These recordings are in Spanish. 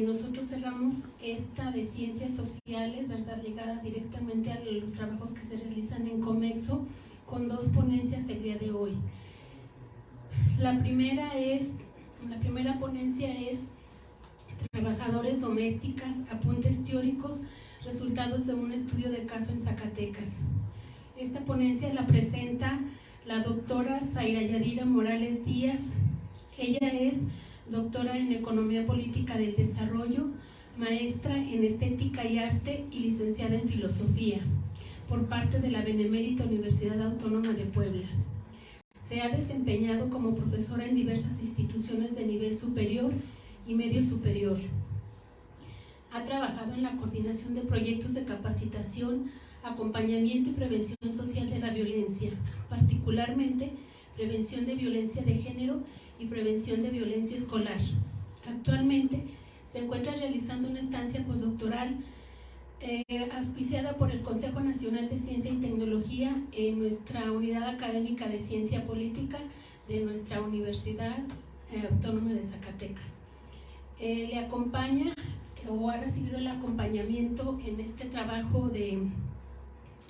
nosotros cerramos esta de ciencias sociales, ¿verdad?, ligada directamente a los trabajos que se realizan en Comexo, con dos ponencias el día de hoy. La primera ponencia es Trabajadores domésticas, apuntes teóricos, resultados de un estudio de caso en Zacatecas. Esta ponencia la presenta la doctora Zaira Yadira Morales Díaz. Ella es doctora en Economía Política del Desarrollo, maestra en Estética y Arte y licenciada en Filosofía por parte de la Benemérita Universidad Autónoma de Puebla. Se ha desempeñado como profesora en diversas instituciones de nivel superior y medio superior. Ha trabajado en la coordinación de proyectos de capacitación, acompañamiento y prevención social de la violencia, particularmente prevención de violencia de género y prevención de violencia escolar. Actualmente se encuentra realizando una estancia postdoctoral auspiciada por el Consejo Nacional de Ciencia y Tecnología en nuestra Unidad Académica de Ciencia Política de nuestra Universidad Autónoma de Zacatecas. Le acompaña o ha recibido el acompañamiento en este trabajo de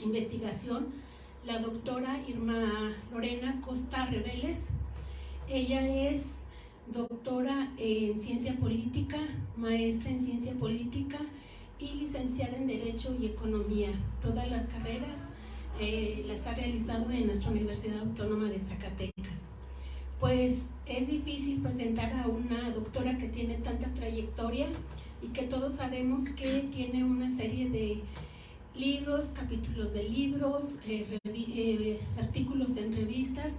investigación la doctora Irma Lorena Costa Reveles. Ella es doctora en Ciencia Política, maestra en Ciencia Política y licenciada en Derecho y Economía. Todas las carreras las ha realizado en nuestra Universidad Autónoma de Zacatecas. Pues es difícil presentar a una doctora que tiene tanta trayectoria y que todos sabemos que tiene una serie de libros, capítulos de libros, artículos en revistas,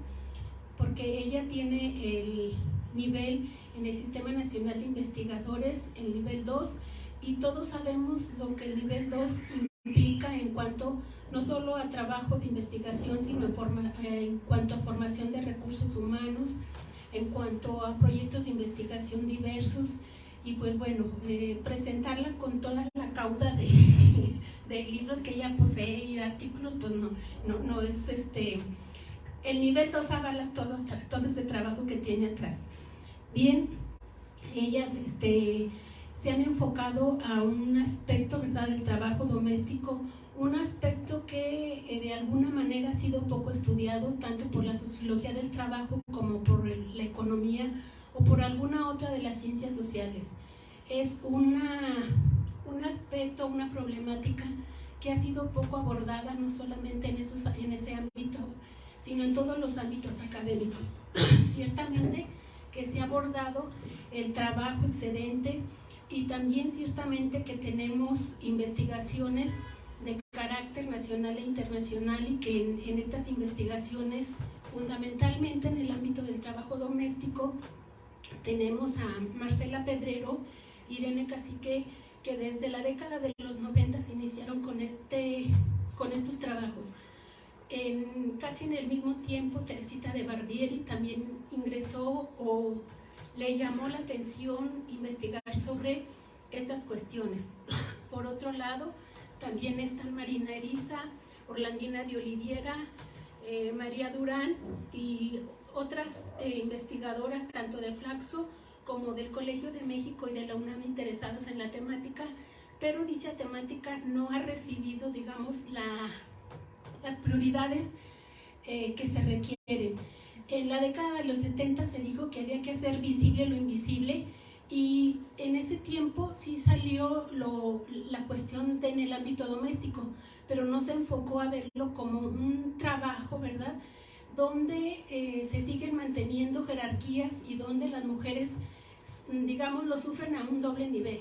porque ella tiene el nivel en el Sistema Nacional de Investigadores, el nivel 2, y todos sabemos lo que el nivel 2 implica en cuanto no solo a trabajo de investigación, sino en cuanto a formación de recursos humanos, en cuanto a proyectos de investigación diversos. Y pues bueno, presentarla con toda la cauda de libros que ella posee y artículos, pues no es el nivel 2 avala todo ese trabajo que tiene atrás. Bien, ellas se han enfocado a un aspecto, ¿verdad?, del trabajo doméstico, un aspecto que de alguna manera ha sido poco estudiado tanto por la sociología del trabajo como por la economía o por alguna otra de las ciencias sociales. Es un aspecto, una problemática que ha sido poco abordada no solamente en ese ámbito, sino en todos los ámbitos académicos. Ciertamente que se ha abordado el trabajo excedente y también ciertamente que tenemos investigaciones de carácter nacional e internacional y que en estas investigaciones, fundamentalmente en el ámbito del trabajo doméstico, tenemos a Marcela Pedrero y Irene Cacique, que desde la década de los 90 se iniciaron con estos trabajos. Casi en el mismo tiempo, Teresita de Barbieri también ingresó o le llamó la atención investigar sobre estas cuestiones. Por otro lado, también están Marina Eriza, Orlandina de Oliviera, María Durán y otras investigadoras tanto de Flaxo como del Colegio de México y de la UNAM interesadas en la temática, pero dicha temática no ha recibido, digamos, las prioridades que se requieren. En la década de los 70 se dijo que había que hacer visible lo invisible y en ese tiempo sí salió la cuestión en el ámbito doméstico, pero no se enfocó a verlo como un trabajo, ¿verdad?, donde se siguen manteniendo jerarquías y donde las mujeres, digamos, lo sufren a un doble nivel.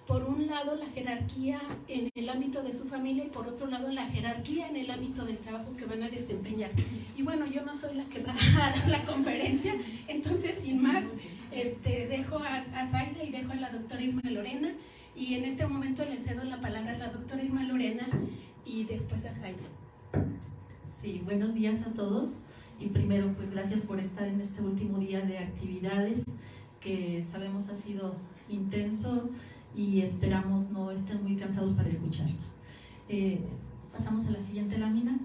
Por un lado, la jerarquía en el ámbito de su familia y por otro lado, la jerarquía en el ámbito del trabajo que van a desempeñar. Y bueno, yo no soy la que va a dar la conferencia, entonces, sin más, dejo a Zaira y dejo a la doctora Irma Lorena, y en este momento le cedo la palabra a la doctora Irma Lorena y después a Zaira. Sí, buenos días a todos. Y primero, pues gracias por estar en este último día de actividades que sabemos ha sido intenso y esperamos no estén muy cansados para escucharnos. Pasamos a la siguiente lámina.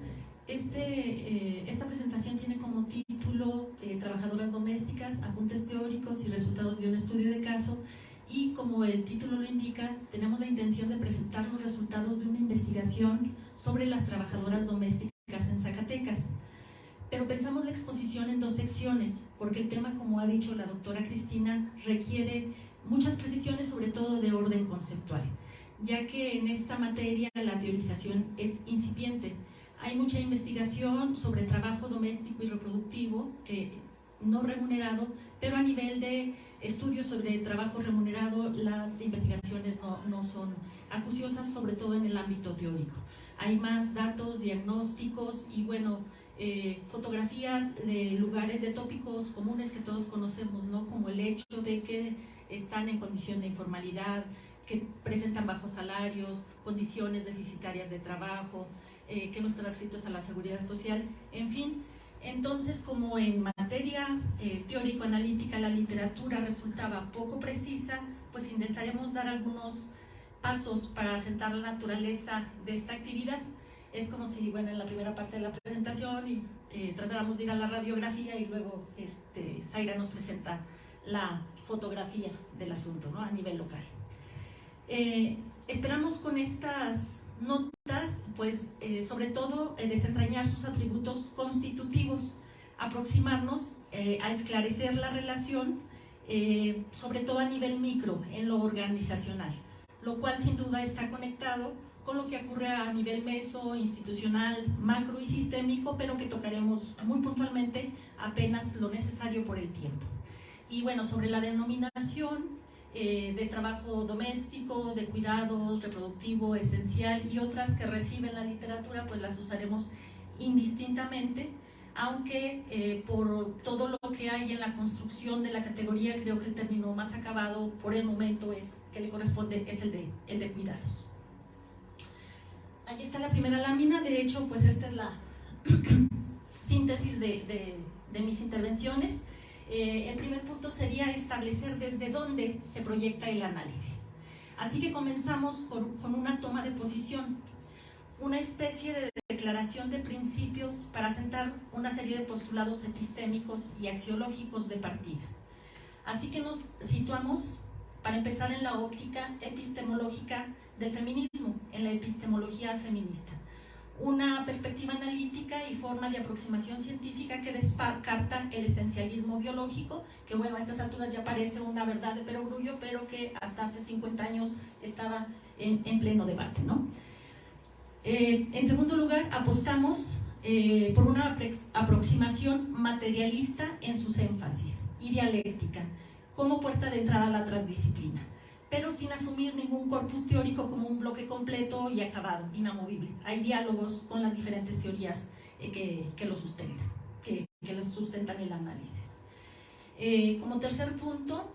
Esta presentación tiene como título Trabajadoras domésticas, apuntes teóricos y resultados de un estudio de caso, y como el título lo indica, tenemos la intención de presentar los resultados de una investigación sobre las trabajadoras domésticas en Zacatecas. Pero pensamos la exposición en dos secciones, porque el tema, como ha dicho la doctora Cristina, requiere muchas precisiones, sobre todo de orden conceptual, ya que en esta materia la teorización es incipiente. Hay mucha investigación sobre trabajo doméstico y reproductivo no remunerado, pero a nivel de estudios sobre trabajo remunerado las investigaciones no son acuciosas, sobre todo en el ámbito teórico. Hay más datos, diagnósticos y bueno, fotografías de lugares, de tópicos comunes que todos conocemos, ¿no? Como el hecho de que están en condición de informalidad, que presentan bajos salarios, condiciones deficitarias de trabajo, que no están adscritos a la seguridad social, en fin. Entonces, como en materia teórico-analítica la literatura resultaba poco precisa, pues intentaremos dar algunos pasos para asentar la naturaleza de esta actividad. Es como si, bueno, en la primera parte de la presentación tratáramos de ir a la radiografía y luego Zaira nos presenta la fotografía del asunto, ¿no? A nivel local. Esperamos con estas notas, pues, sobre todo desentrañar sus atributos constitutivos, aproximarnos a esclarecer la relación, sobre todo a nivel micro, en lo organizacional, lo cual sin duda está conectado con lo que ocurre a nivel meso, institucional, macro y sistémico, pero que tocaremos muy puntualmente apenas lo necesario por el tiempo. Y bueno, sobre la denominación de trabajo doméstico, de cuidados, reproductivo, esencial y otras que recibe la literatura, pues las usaremos indistintamente, aunque por todo lo que hay en la construcción de la categoría, creo que el término más acabado por el momento que le corresponde es el de cuidados. Aquí está la primera lámina. De hecho, pues esta es la síntesis de mis intervenciones. El primer punto sería establecer desde dónde se proyecta el análisis. Así que comenzamos con una toma de posición, una especie de declaración de principios para asentar una serie de postulados epistémicos y axiológicos de partida. Así que nos situamos, para empezar, en la óptica epistemológica del feminismo, en la epistemología feminista. Una perspectiva analítica y forma de aproximación científica que descarta el esencialismo biológico, que bueno, a estas alturas ya parece una verdad de perogrullo, pero que hasta hace 50 años estaba en pleno debate, ¿no? En segundo lugar, apostamos por una aproximación materialista en sus énfasis y dialéctica, como puerta de entrada a la transdisciplina, pero sin asumir ningún corpus teórico como un bloque completo y acabado, inamovible. Hay diálogos con las diferentes teorías que lo sustentan, que sustentan el análisis. Como tercer punto,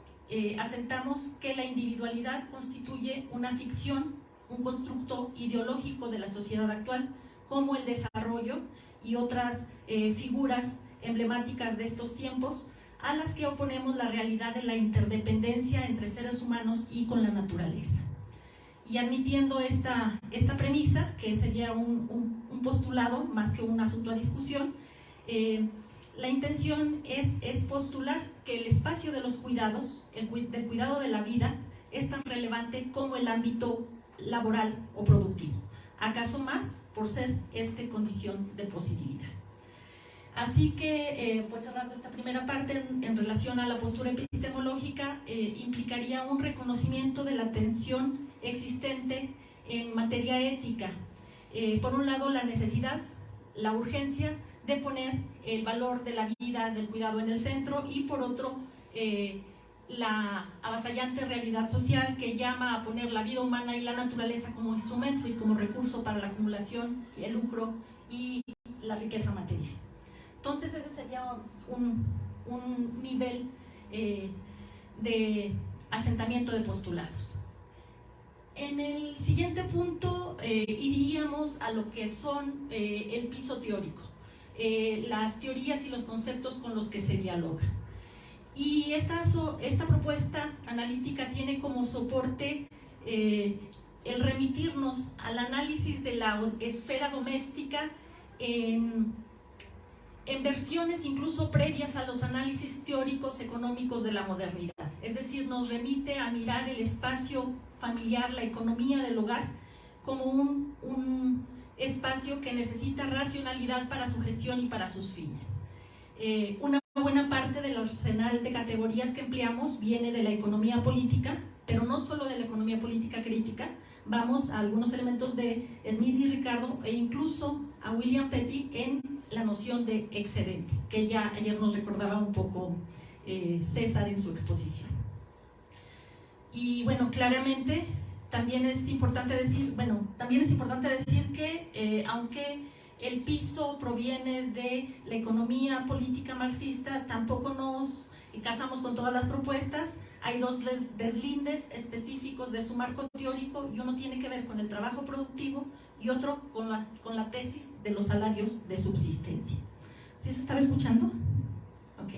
asentamos que la individualidad constituye una ficción, un constructo ideológico de la sociedad actual, como el desarrollo y otras figuras emblemáticas de estos tiempos, a las que oponemos la realidad de la interdependencia entre seres humanos y con la naturaleza. Y admitiendo esta premisa, que sería un postulado más que un asunto a discusión, la intención es postular que el espacio de los cuidados, del cuidado de la vida, es tan relevante como el ámbito laboral o productivo, acaso más por ser condición de posibilidad. Así que, pues cerrando esta primera parte en relación a la postura epistemológica, implicaría un reconocimiento de la tensión existente en materia ética. Por un lado, la necesidad, la urgencia de poner el valor de la vida, del cuidado en el centro, y por otro, la avasallante realidad social que llama a poner la vida humana y la naturaleza como instrumento y como recurso para la acumulación y el lucro y la riqueza material. Entonces ese sería un nivel de asentamiento de postulados. En el siguiente punto iríamos a lo que son el piso teórico, las teorías y los conceptos con los que se dialoga. Y esta propuesta analítica tiene como soporte el remitirnos al análisis de la esfera doméstica en versiones incluso previas a los análisis teóricos económicos de la modernidad. es decir, nos remite a mirar el espacio familiar, la economía del hogar, como un espacio que necesita racionalidad para su gestión y para sus fines. Una buena parte del arsenal de categorías que empleamos viene de la economía política, pero no solo de la economía política crítica. Vamos a algunos elementos de Smith y Ricardo e incluso a William Petty en la noción de excedente, que ya ayer nos recordaba un poco César en su exposición. Y bueno, claramente también es importante decir que aunque el piso proviene de la economía política marxista, tampoco nos casamos con todas las propuestas. Hay dos deslindes específicos de su marco teórico, y uno tiene que ver con el trabajo productivo y otro con la tesis de los salarios de subsistencia. ¿Sí se estaba escuchando? Ok.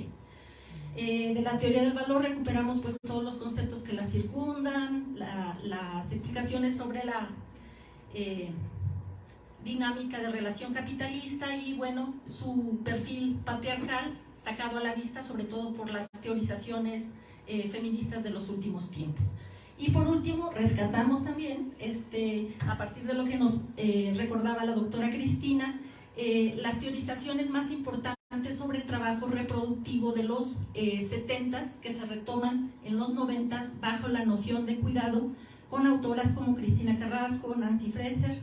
De la teoría del valor recuperamos pues todos los conceptos que la circundan, las explicaciones sobre la dinámica de relación capitalista y bueno, su perfil patriarcal sacado a la vista sobre todo por las teorizaciones feministas de los últimos tiempos. Y por último, rescatamos también, a partir de lo que nos recordaba la doctora Cristina, las teorizaciones más importantes sobre el trabajo reproductivo de los 70s, que se retoman en los 90s bajo la noción de cuidado, con autoras como Cristina Carrasco, Nancy Fraser,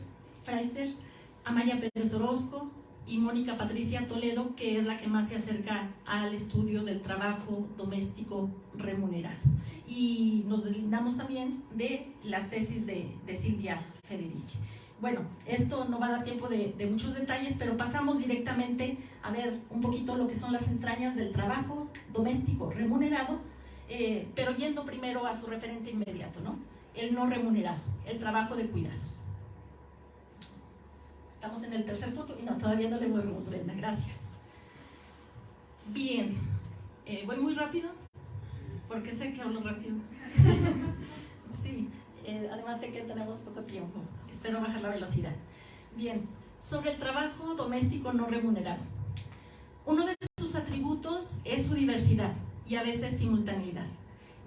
Amaya Pérez Orozco y Mónica Patricia Toledo, que es la que más se acerca al estudio del trabajo doméstico remunerado. Y nos deslindamos también de las tesis de Silvia Federici. Bueno, esto no va a dar tiempo de muchos detalles, pero pasamos directamente a ver un poquito lo que son las entrañas del trabajo doméstico remunerado, pero yendo primero a su referente inmediato, ¿no? El no remunerado, el trabajo de cuidados. Estamos en el tercer punto y no, todavía no le movemos, Brenda, gracias. Bien, voy muy rápido porque sé que hablo rápido. Sí, además sé que tenemos poco tiempo, espero bajar la velocidad. Bien, sobre el trabajo doméstico no remunerado. Uno de sus atributos es su diversidad y a veces simultaneidad.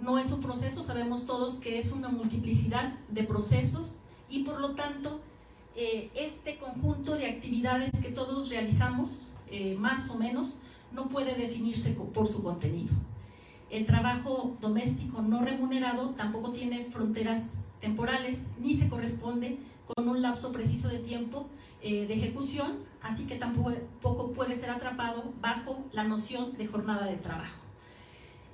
No es un proceso, sabemos todos que es una multiplicidad de procesos y por lo tanto este conjunto de actividades que todos realizamos, más o menos, no puede definirse por su contenido. El trabajo doméstico no remunerado tampoco tiene fronteras temporales ni se corresponde con un lapso preciso de tiempo de ejecución, así que tampoco puede ser atrapado bajo la noción de jornada de trabajo.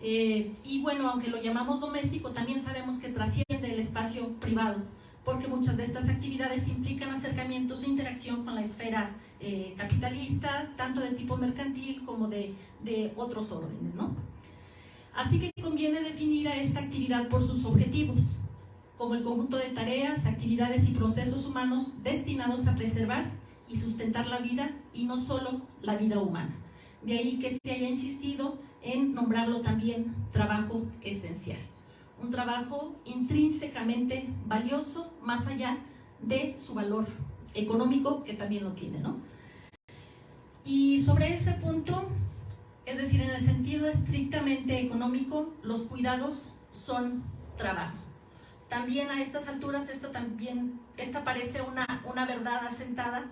Y bueno, aunque lo llamamos doméstico, también sabemos que trasciende el espacio privado, porque muchas de estas actividades implican acercamientos e interacción con la esfera capitalista, tanto de tipo mercantil como de otros órdenes, ¿no? Así que conviene definir a esta actividad por sus objetivos, como el conjunto de tareas, actividades y procesos humanos destinados a preservar y sustentar la vida y no solo la vida humana. De ahí que se haya insistido en nombrarlo también trabajo esencial. Un trabajo intrínsecamente valioso, más allá de su valor económico, que también lo tiene, ¿no? Y sobre ese punto, es decir, en el sentido estrictamente económico, los cuidados son trabajo. También a estas alturas, esta parece una verdad asentada,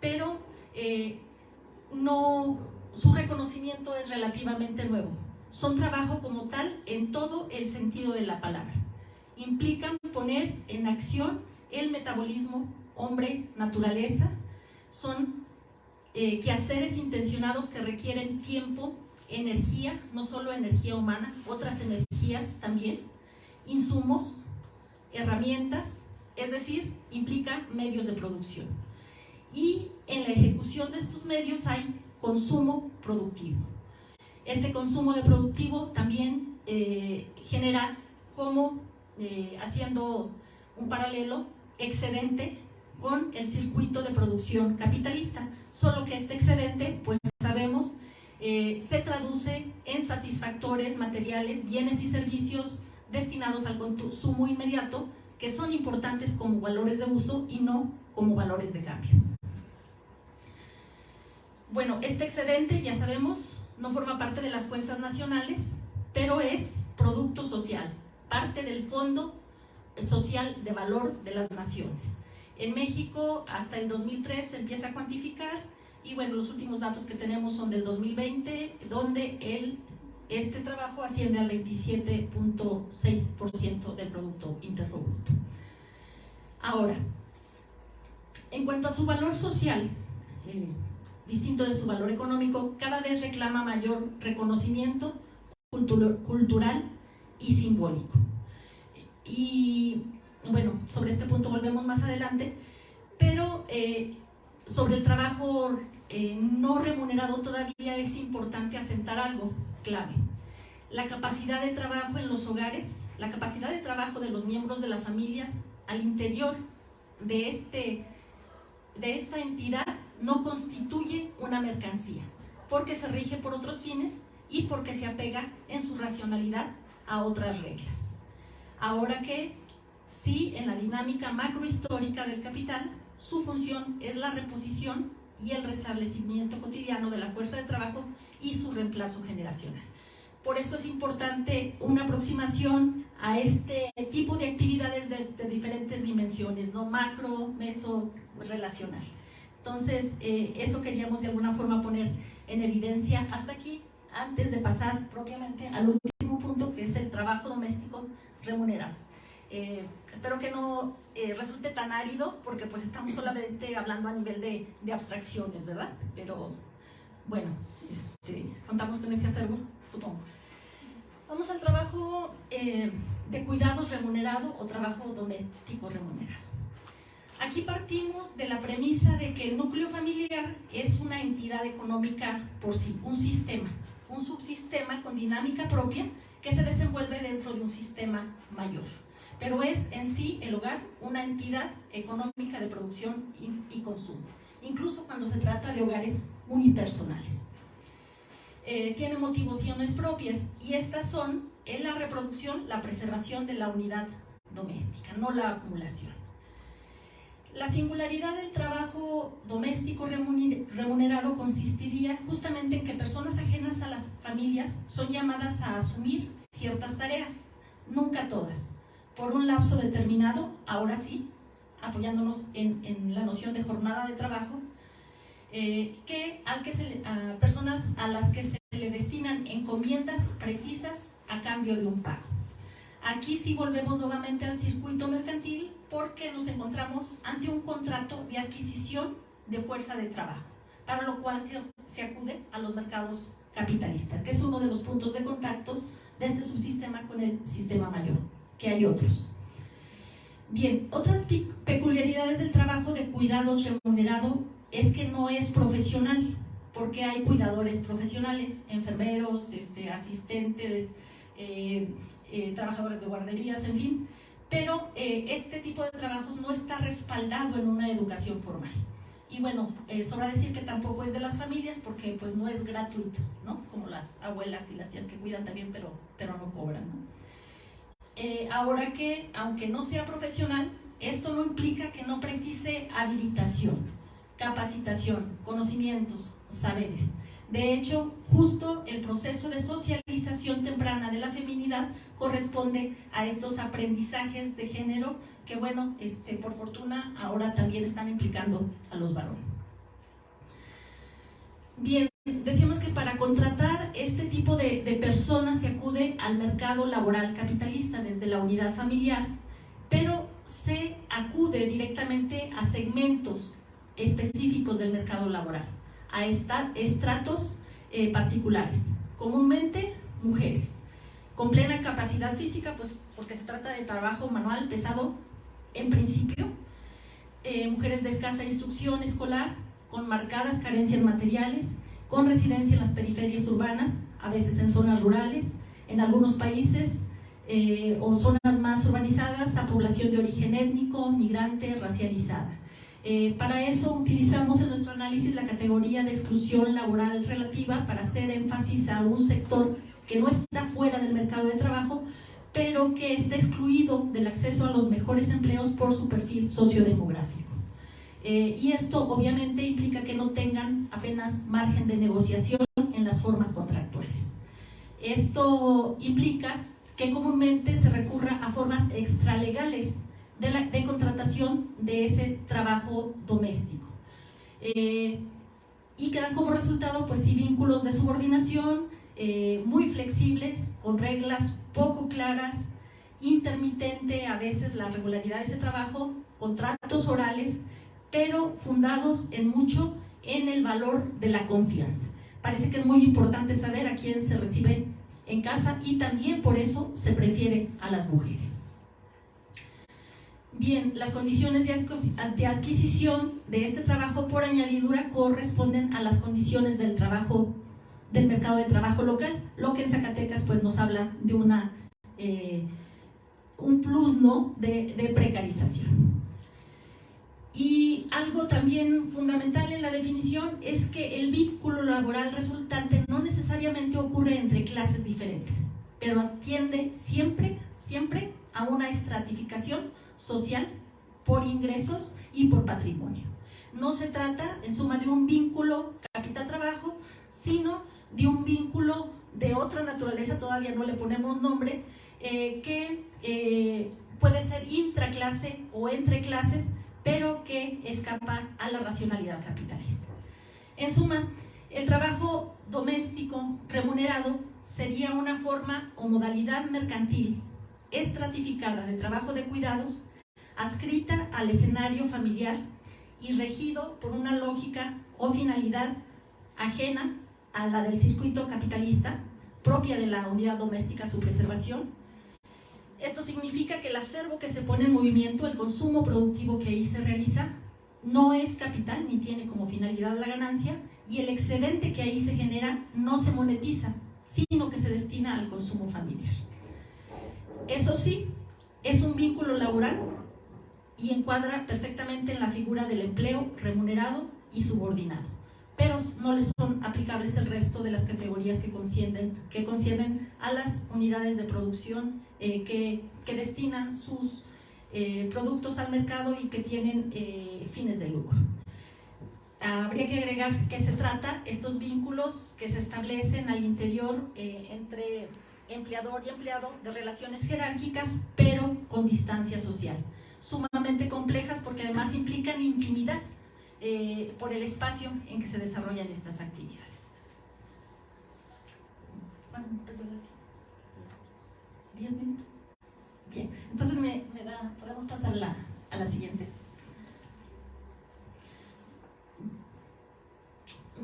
pero su reconocimiento es relativamente nuevo. Son trabajo como tal en todo el sentido de la palabra. Implican poner en acción el metabolismo hombre-naturaleza. Son quehaceres intencionados que requieren tiempo, energía, no solo energía humana, otras energías también, insumos, herramientas, es decir, implica medios de producción. Y en la ejecución de estos medios hay consumo productivo. Este consumo de productivo también genera, como haciendo un paralelo, excedente con el circuito de producción capitalista, solo que este excedente, pues sabemos, se traduce en satisfactores materiales, bienes y servicios destinados al consumo inmediato, que son importantes como valores de uso y no como valores de cambio. Bueno, este excedente, ya sabemos, no forma parte de las cuentas nacionales, pero es producto social, parte del Fondo Social de Valor de las Naciones. En México, hasta el 2003 se empieza a cuantificar, y bueno, los últimos datos que tenemos son del 2020, donde este trabajo asciende al 27.6% del Producto Interno Bruto. Ahora, en cuanto a su valor social, distinto de su valor económico, cada vez reclama mayor reconocimiento cultural y simbólico. Y bueno, sobre este punto volvemos más adelante, pero sobre el trabajo no remunerado todavía es importante asentar algo clave. La capacidad de trabajo en los hogares, la capacidad de trabajo de los miembros de las familias al interior de esta entidad no constituye una mercancía, porque se rige por otros fines y porque se apega en su racionalidad a otras reglas. Ahora que sí, en la dinámica macrohistórica del capital, su función es la reposición y el restablecimiento cotidiano de la fuerza de trabajo y su reemplazo generacional. Por eso es importante una aproximación a este tipo de actividades de diferentes dimensiones, ¿no? Macro, meso, relacional. Entonces, eso queríamos de alguna forma poner en evidencia hasta aquí, antes de pasar propiamente al último punto, que es el trabajo doméstico remunerado. Espero que no resulte tan árido, porque pues estamos solamente hablando a nivel de abstracciones, ¿verdad? Pero bueno, contamos con ese acervo, supongo. Vamos al trabajo de cuidados remunerado o trabajo doméstico remunerado. Aquí partimos de la premisa de que el núcleo familiar es una entidad económica por sí, un sistema, un subsistema con dinámica propia que se desenvuelve dentro de un sistema mayor. Pero es en sí el hogar una entidad económica de producción y consumo, incluso cuando se trata de hogares unipersonales. Tiene motivaciones propias, y estas son en la reproducción, la preservación de la unidad doméstica, no la acumulación. La singularidad del trabajo doméstico remunerado consistiría justamente en que personas ajenas a las familias son llamadas a asumir ciertas tareas, nunca todas, por un lapso determinado, ahora sí, apoyándonos en la noción de jornada de trabajo, a personas a las que se le destinan encomiendas precisas a cambio de un pago. Aquí sí volvemos nuevamente al circuito mercantil, porque nos encontramos ante un contrato de adquisición de fuerza de trabajo, para lo cual se acude a los mercados capitalistas, que es uno de los puntos de contacto de este subsistema con el sistema mayor, que hay otros. Bien, otras peculiaridades del trabajo de cuidados remunerado es que no es profesional, porque hay cuidadores profesionales, enfermeros, asistentes, trabajadores de guarderías, en fin, pero este tipo de trabajos no está respaldado en una educación formal. Y bueno, sobra decir que tampoco es de las familias, porque pues no es gratuito, ¿no? Como las abuelas y las tías que cuidan también, pero no cobran, ¿no? Ahora que, aunque no sea profesional, esto no implica que no precise habilitación, capacitación, conocimientos, saberes. De hecho, justo el proceso de socialización temprana de la feminidad corresponde a estos aprendizajes de género que, bueno, por fortuna ahora también están implicando a los varones. Bien, decíamos que para contratar este tipo de personas se acude al mercado laboral capitalista desde la unidad familiar, pero se acude directamente a segmentos específicos del mercado laboral, a estratos particulares, comúnmente mujeres, con plena capacidad física, pues porque se trata de trabajo manual pesado en principio, mujeres de escasa instrucción escolar, con marcadas carencias materiales, con residencia en las periferias urbanas, a veces en zonas rurales, en algunos países o zonas más urbanizadas, a población de origen étnico, migrante, racializada. Para eso utilizamos en nuestro análisis la categoría de exclusión laboral relativa para hacer énfasis a un sector que no está fuera del mercado de trabajo, pero que está excluido del acceso a los mejores empleos por su perfil sociodemográfico. Y esto obviamente implica que no tengan apenas margen de negociación en las formas contractuales. Esto implica que comúnmente se recurra a formas extralegales de contratación de ese trabajo doméstico. Y quedan como resultado, pues sí, vínculos de subordinación muy flexibles, con reglas poco claras, intermitente a veces la regularidad de ese trabajo, contratos orales, pero fundados en mucho en el valor de la confianza. Parece que es muy importante saber a quién se recibe en casa y también por eso se prefiere a las mujeres. Bien, las condiciones de adquisición de este trabajo por añadidura corresponden a las condiciones del mercado de trabajo local, lo que en Zacatecas pues nos habla de un plus, ¿no?, de precarización. Y algo también fundamental en la definición es que el vínculo laboral resultante no necesariamente ocurre entre clases diferentes, pero atiende siempre a una estratificación social por ingresos y por patrimonio. No se trata, en suma, de un vínculo capital-trabajo, sino de un vínculo de otra naturaleza, todavía no le ponemos nombre, que puede ser intraclase o entre clases, pero que escapa a la racionalidad capitalista. En suma, el trabajo doméstico remunerado sería una forma o modalidad mercantil estratificada de trabajo de cuidados, adscrita al escenario familiar y regido por una lógica o finalidad ajena a la del circuito capitalista, propia de la unidad doméstica, su preservación. Esto significa que el acervo que se pone en movimiento, el consumo productivo que ahí se realiza, no es capital ni tiene como finalidad la ganancia, y el excedente que ahí se genera no se monetiza, sino que se destina al consumo familiar. Eso sí, es un vínculo laboral y encuadra perfectamente en la figura del empleo remunerado y subordinado, pero no les son aplicables el resto de las categorías que conciernen a las unidades de producción que destinan sus productos al mercado y que tienen fines de lucro. Habría que agregar que se trata estos vínculos que se establecen al interior entre empleador y empleado, de relaciones jerárquicas, pero con distancia social, sumamente complejas porque además implican intimidad por el espacio en que se desarrollan estas actividades. ¿Cuánto te queda aquí? ¿10 minutos? Bien, entonces podemos pasar a la siguiente.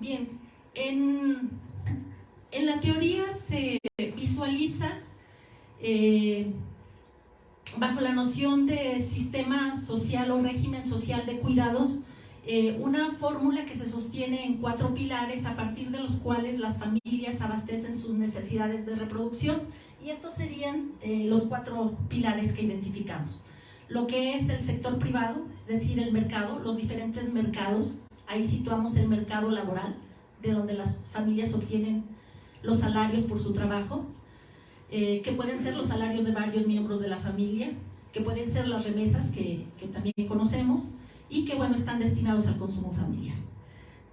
Bien, en la teoría se visualiza bajo la noción de sistema social o régimen social de cuidados una fórmula que se sostiene en 4 pilares a partir de los cuales las familias abastecen sus necesidades de reproducción, y estos serían los 4 pilares que identificamos. Lo que es el sector privado, es decir, el mercado, los diferentes mercados. Ahí situamos el mercado laboral, de donde las familias obtienen los salarios por su trabajo, que pueden ser los salarios de varios miembros de la familia, que pueden ser las remesas que también conocemos y que, bueno, están destinados al consumo familiar.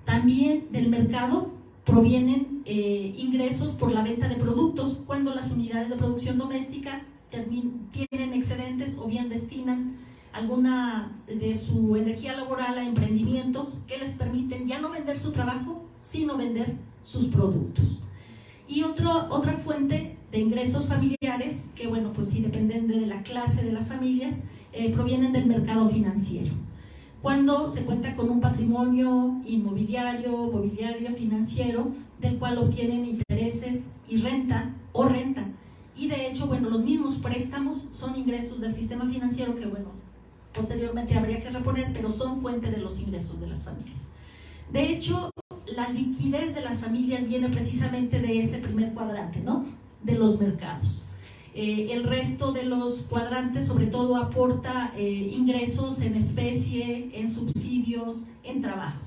También del mercado provienen ingresos por la venta de productos, cuando las unidades de producción doméstica tienen excedentes o bien destinan alguna de su energía laboral a emprendimientos que les permiten ya no vender su trabajo, sino vender sus productos. Y otra fuente de ingresos familiares, que, bueno, pues sí dependen de la clase de las familias, provienen del mercado financiero. Cuando se cuenta con un patrimonio inmobiliario, mobiliario, financiero, del cual obtienen intereses y renta. Y de hecho, bueno, los mismos préstamos son ingresos del sistema financiero que, bueno, posteriormente habría que reponer, pero son fuente de los ingresos de las familias. De hecho, la liquidez de las familias viene precisamente de ese primer cuadrante, ¿no?, de los mercados. El resto de los cuadrantes, sobre todo, aporta ingresos en especie, en subsidios, en trabajo.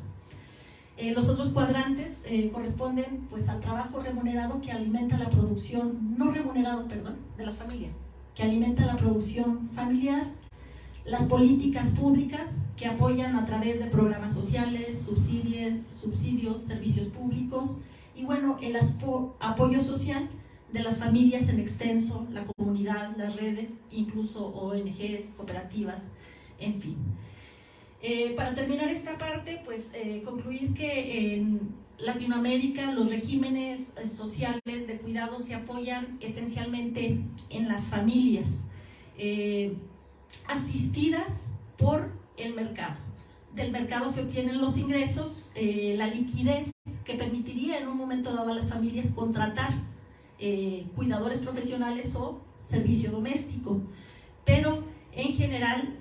Los otros cuadrantes corresponden, pues, al trabajo remunerado que alimenta la producción, no remunerado, perdón, de las familias, que alimenta la producción familiar, las políticas públicas que apoyan a través de programas sociales, subsidios, servicios públicos, y, bueno, el apoyo social de las familias en extenso, la comunidad, las redes, incluso ONGs, cooperativas, en fin. Para terminar esta parte, pues concluir que en Latinoamérica los regímenes sociales de cuidado se apoyan esencialmente en las familias, asistidas por el mercado. Del mercado se obtienen los ingresos, la liquidez que permitiría en un momento dado a las familias contratar cuidadores profesionales o servicio doméstico, pero en general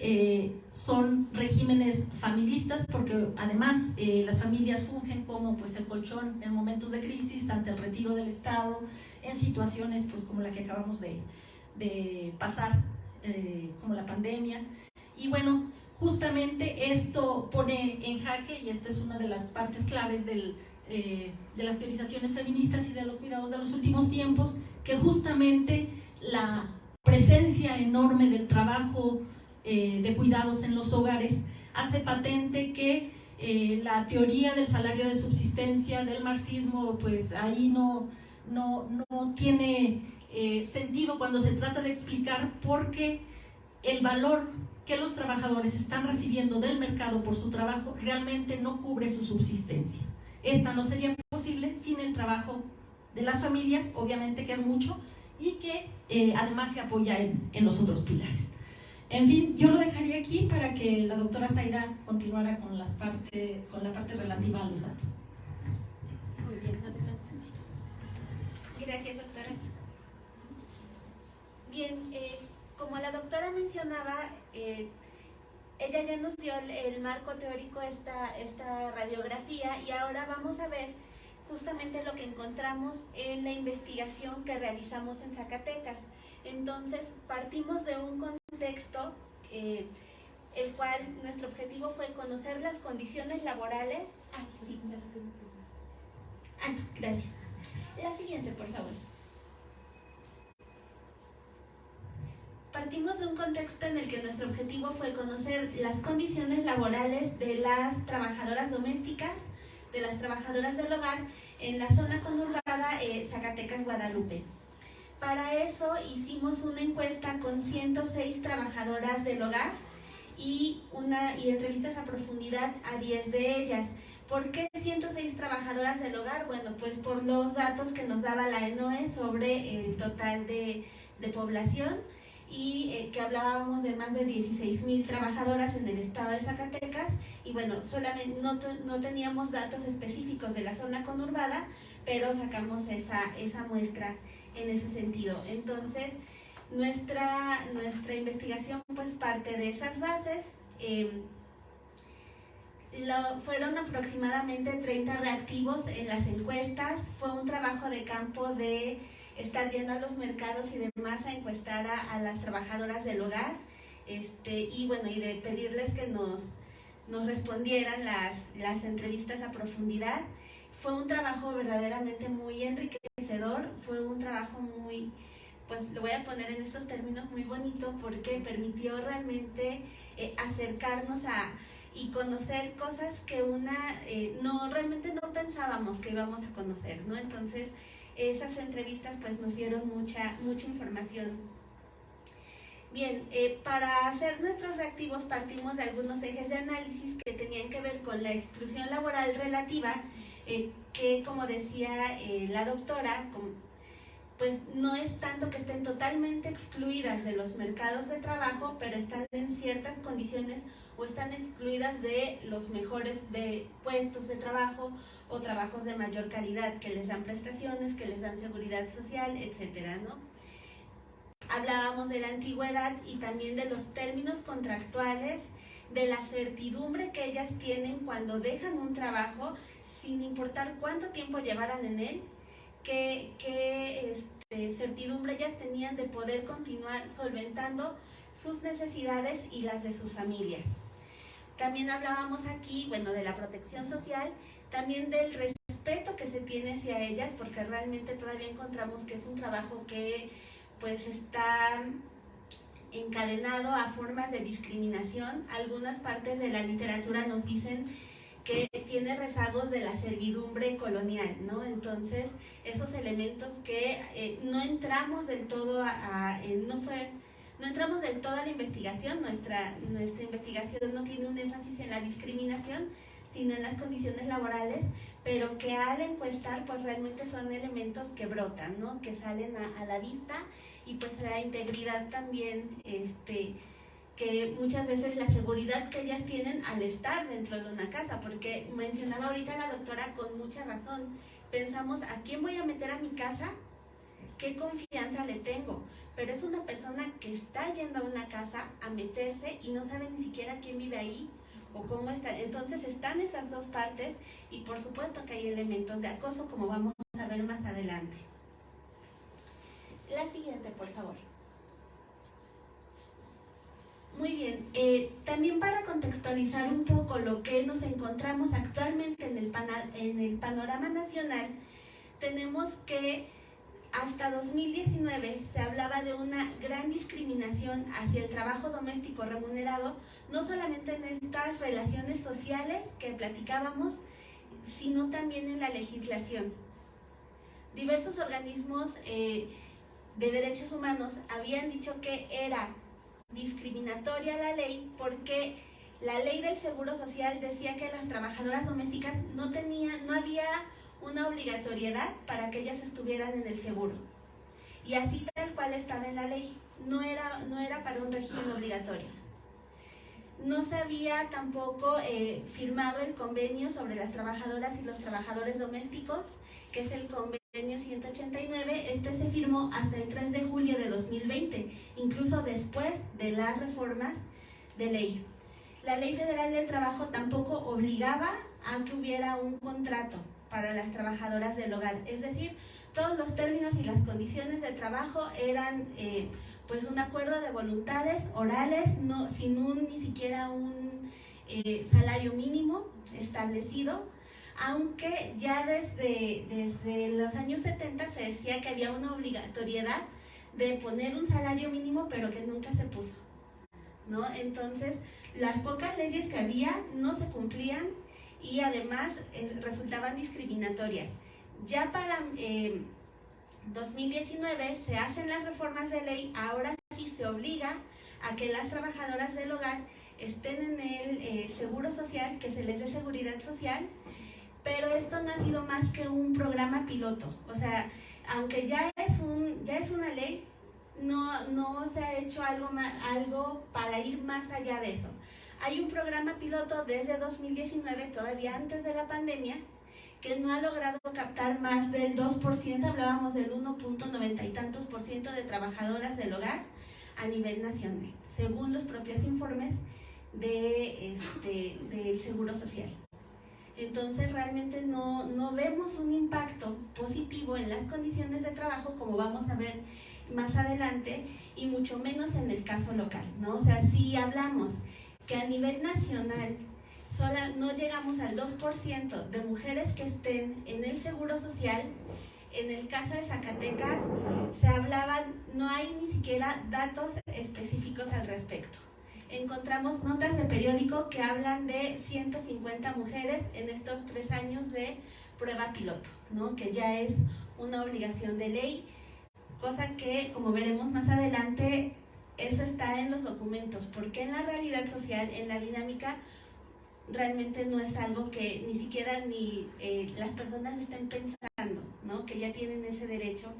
son regímenes familistas porque además las familias fungen como pues, el colchón en momentos de crisis ante el retiro del Estado, en situaciones pues, como la que acabamos de pasar, como la pandemia. Y bueno, justamente esto pone en jaque, y esta es una de las partes claves de las teorizaciones feministas y de los cuidados de los últimos tiempos, que justamente la presencia enorme del trabajo de cuidados en los hogares hace patente que la teoría del salario de subsistencia del marxismo, pues ahí no tiene sentido cuando se trata de explicar por qué el valor que los trabajadores están recibiendo del mercado por su trabajo realmente no cubre su subsistencia. Esta no sería posible sin el trabajo de las familias, obviamente que es mucho, y que además se apoya en los otros pilares. En fin, yo lo dejaría aquí para que la doctora Zaira continuara con la parte relativa a los datos. Muy bien, adelante. Gracias, doctora. Bien, como la doctora mencionaba, ella ya nos dio el marco teórico, esta radiografía, y ahora vamos a ver justamente lo que encontramos en la investigación que realizamos en Zacatecas. Entonces, partimos de un contexto, el cual nuestro objetivo fue conocer las condiciones laborales. Sí. Gracias. La siguiente, por favor. Partimos de un contexto en el que nuestro objetivo fue conocer las condiciones laborales de las trabajadoras domésticas, de las trabajadoras del hogar en la zona conurbada Zacatecas, Guadalupe. Para eso hicimos una encuesta con 106 trabajadoras del hogar y entrevistas a profundidad a 10 de ellas. ¿Por qué 106 trabajadoras del hogar? Bueno, pues por los datos que nos daba la ENOE sobre el total de población, y que hablábamos de más de 16,000 trabajadoras en el estado de Zacatecas, y bueno, solamente no teníamos datos específicos de la zona conurbada, pero sacamos esa muestra en ese sentido. Entonces, nuestra investigación pues parte de esas bases. Fueron aproximadamente 30 reactivos en las encuestas. Fue un trabajo de campo de estar yendo a los mercados y demás a encuestar a las trabajadoras del hogar, y bueno, y de pedirles que nos respondieran las entrevistas a profundidad. Fue un trabajo verdaderamente muy enriquecedor, fue un trabajo muy, pues lo voy a poner en estos términos, muy bonito, porque permitió realmente acercarnos y conocer cosas que realmente no pensábamos que íbamos a conocer, ¿no? Entonces, esas entrevistas pues nos dieron mucha información. Bien, para hacer nuestros reactivos partimos de algunos ejes de análisis que tenían que ver con la exclusión laboral relativa, que como decía la doctora, pues no es tanto que estén totalmente excluidas de los mercados de trabajo, pero están en ciertas condiciones o están excluidas de los mejores de puestos de trabajo o trabajos de mayor calidad, que les dan prestaciones, que les dan seguridad social, etcétera, ¿no? Hablábamos de la antigüedad y también de los términos contractuales, de la certidumbre que ellas tienen cuando dejan un trabajo, sin importar cuánto tiempo llevaran en él, qué certidumbre ellas tenían de poder continuar solventando sus necesidades y las de sus familias. También hablábamos aquí, bueno, de la protección social, también del respeto que se tiene hacia ellas, porque realmente todavía encontramos que es un trabajo que pues está encadenado a formas de discriminación. Algunas partes de la literatura nos dicen que tiene rezagos de la servidumbre colonial, ¿no? Entonces, esos elementos que no entramos del todo no entramos del todo a la investigación. Nuestra investigación no tiene un énfasis en la discriminación, sino en las condiciones laborales, pero que al encuestar pues realmente son elementos que brotan, ¿no? Que salen a la vista, y pues la integridad también, que muchas veces la seguridad que ellas tienen al estar dentro de una casa, porque mencionaba ahorita la doctora con mucha razón, pensamos, ¿a quién voy a meter a mi casa? ¿Qué confianza le tengo? Pero es una persona que está yendo a una casa a meterse y no sabe ni siquiera quién vive ahí o cómo está. Entonces están esas dos partes, y por supuesto que hay elementos de acoso, como vamos a ver más adelante. La siguiente, por favor. Muy bien, también para contextualizar un poco lo que nos encontramos actualmente en el panorama nacional, tenemos que hasta 2019 se hablaba de una gran discriminación hacia el trabajo doméstico remunerado, no solamente en estas relaciones sociales que platicábamos, sino también en la legislación. Diversos organismos de derechos humanos habían dicho que era discriminatoria la ley porque la ley del Seguro Social decía que las trabajadoras domésticas no había una obligatoriedad para que ellas estuvieran en el seguro, y así tal cual estaba en la ley, no era para un régimen obligatorio. No se había tampoco firmado el convenio sobre las trabajadoras y los trabajadores domésticos, que es el convenio 189. Este se firmó hasta el 3 de julio de 2020, incluso después de las reformas de ley. La Ley Federal del Trabajo tampoco obligaba a que hubiera un contrato para las trabajadoras del hogar, es decir, todos los términos y las condiciones de trabajo eran pues un acuerdo de voluntades orales, sin ni siquiera un salario mínimo establecido, aunque ya desde los años 70 se decía que había una obligatoriedad de poner un salario mínimo, pero que nunca se puso, ¿no? Entonces, las pocas leyes que había no se cumplían y además resultaban discriminatorias. Ya para 2019 se hacen las reformas de ley, ahora sí se obliga a que las trabajadoras del hogar estén en el seguro social, que se les dé seguridad social, pero esto no ha sido más que un programa piloto. O sea, aunque ya es una ley, no se ha hecho algo para ir más allá de eso. Hay un programa piloto desde 2019, todavía antes de la pandemia, que no ha logrado captar más del 2%, hablábamos del 1.90 y tantos por ciento de trabajadoras del hogar a nivel nacional, según los propios informes del Seguro Social. Entonces realmente no vemos un impacto positivo en las condiciones de trabajo, como vamos a ver más adelante, y mucho menos en el caso local, ¿no? O sea, si hablamos que a nivel nacional no llegamos al 2% de mujeres que estén en el Seguro Social, en el caso de Zacatecas no hay ni siquiera datos específicos al respecto. Encontramos notas de periódico que hablan de 150 mujeres en estos 3 años de prueba piloto, ¿no? Que ya es una obligación de ley, cosa que, como veremos más adelante, eso está en los documentos, porque en la realidad social, en la dinámica, realmente no es algo que ni siquiera las personas estén pensando, ¿no? Que ya tienen ese derecho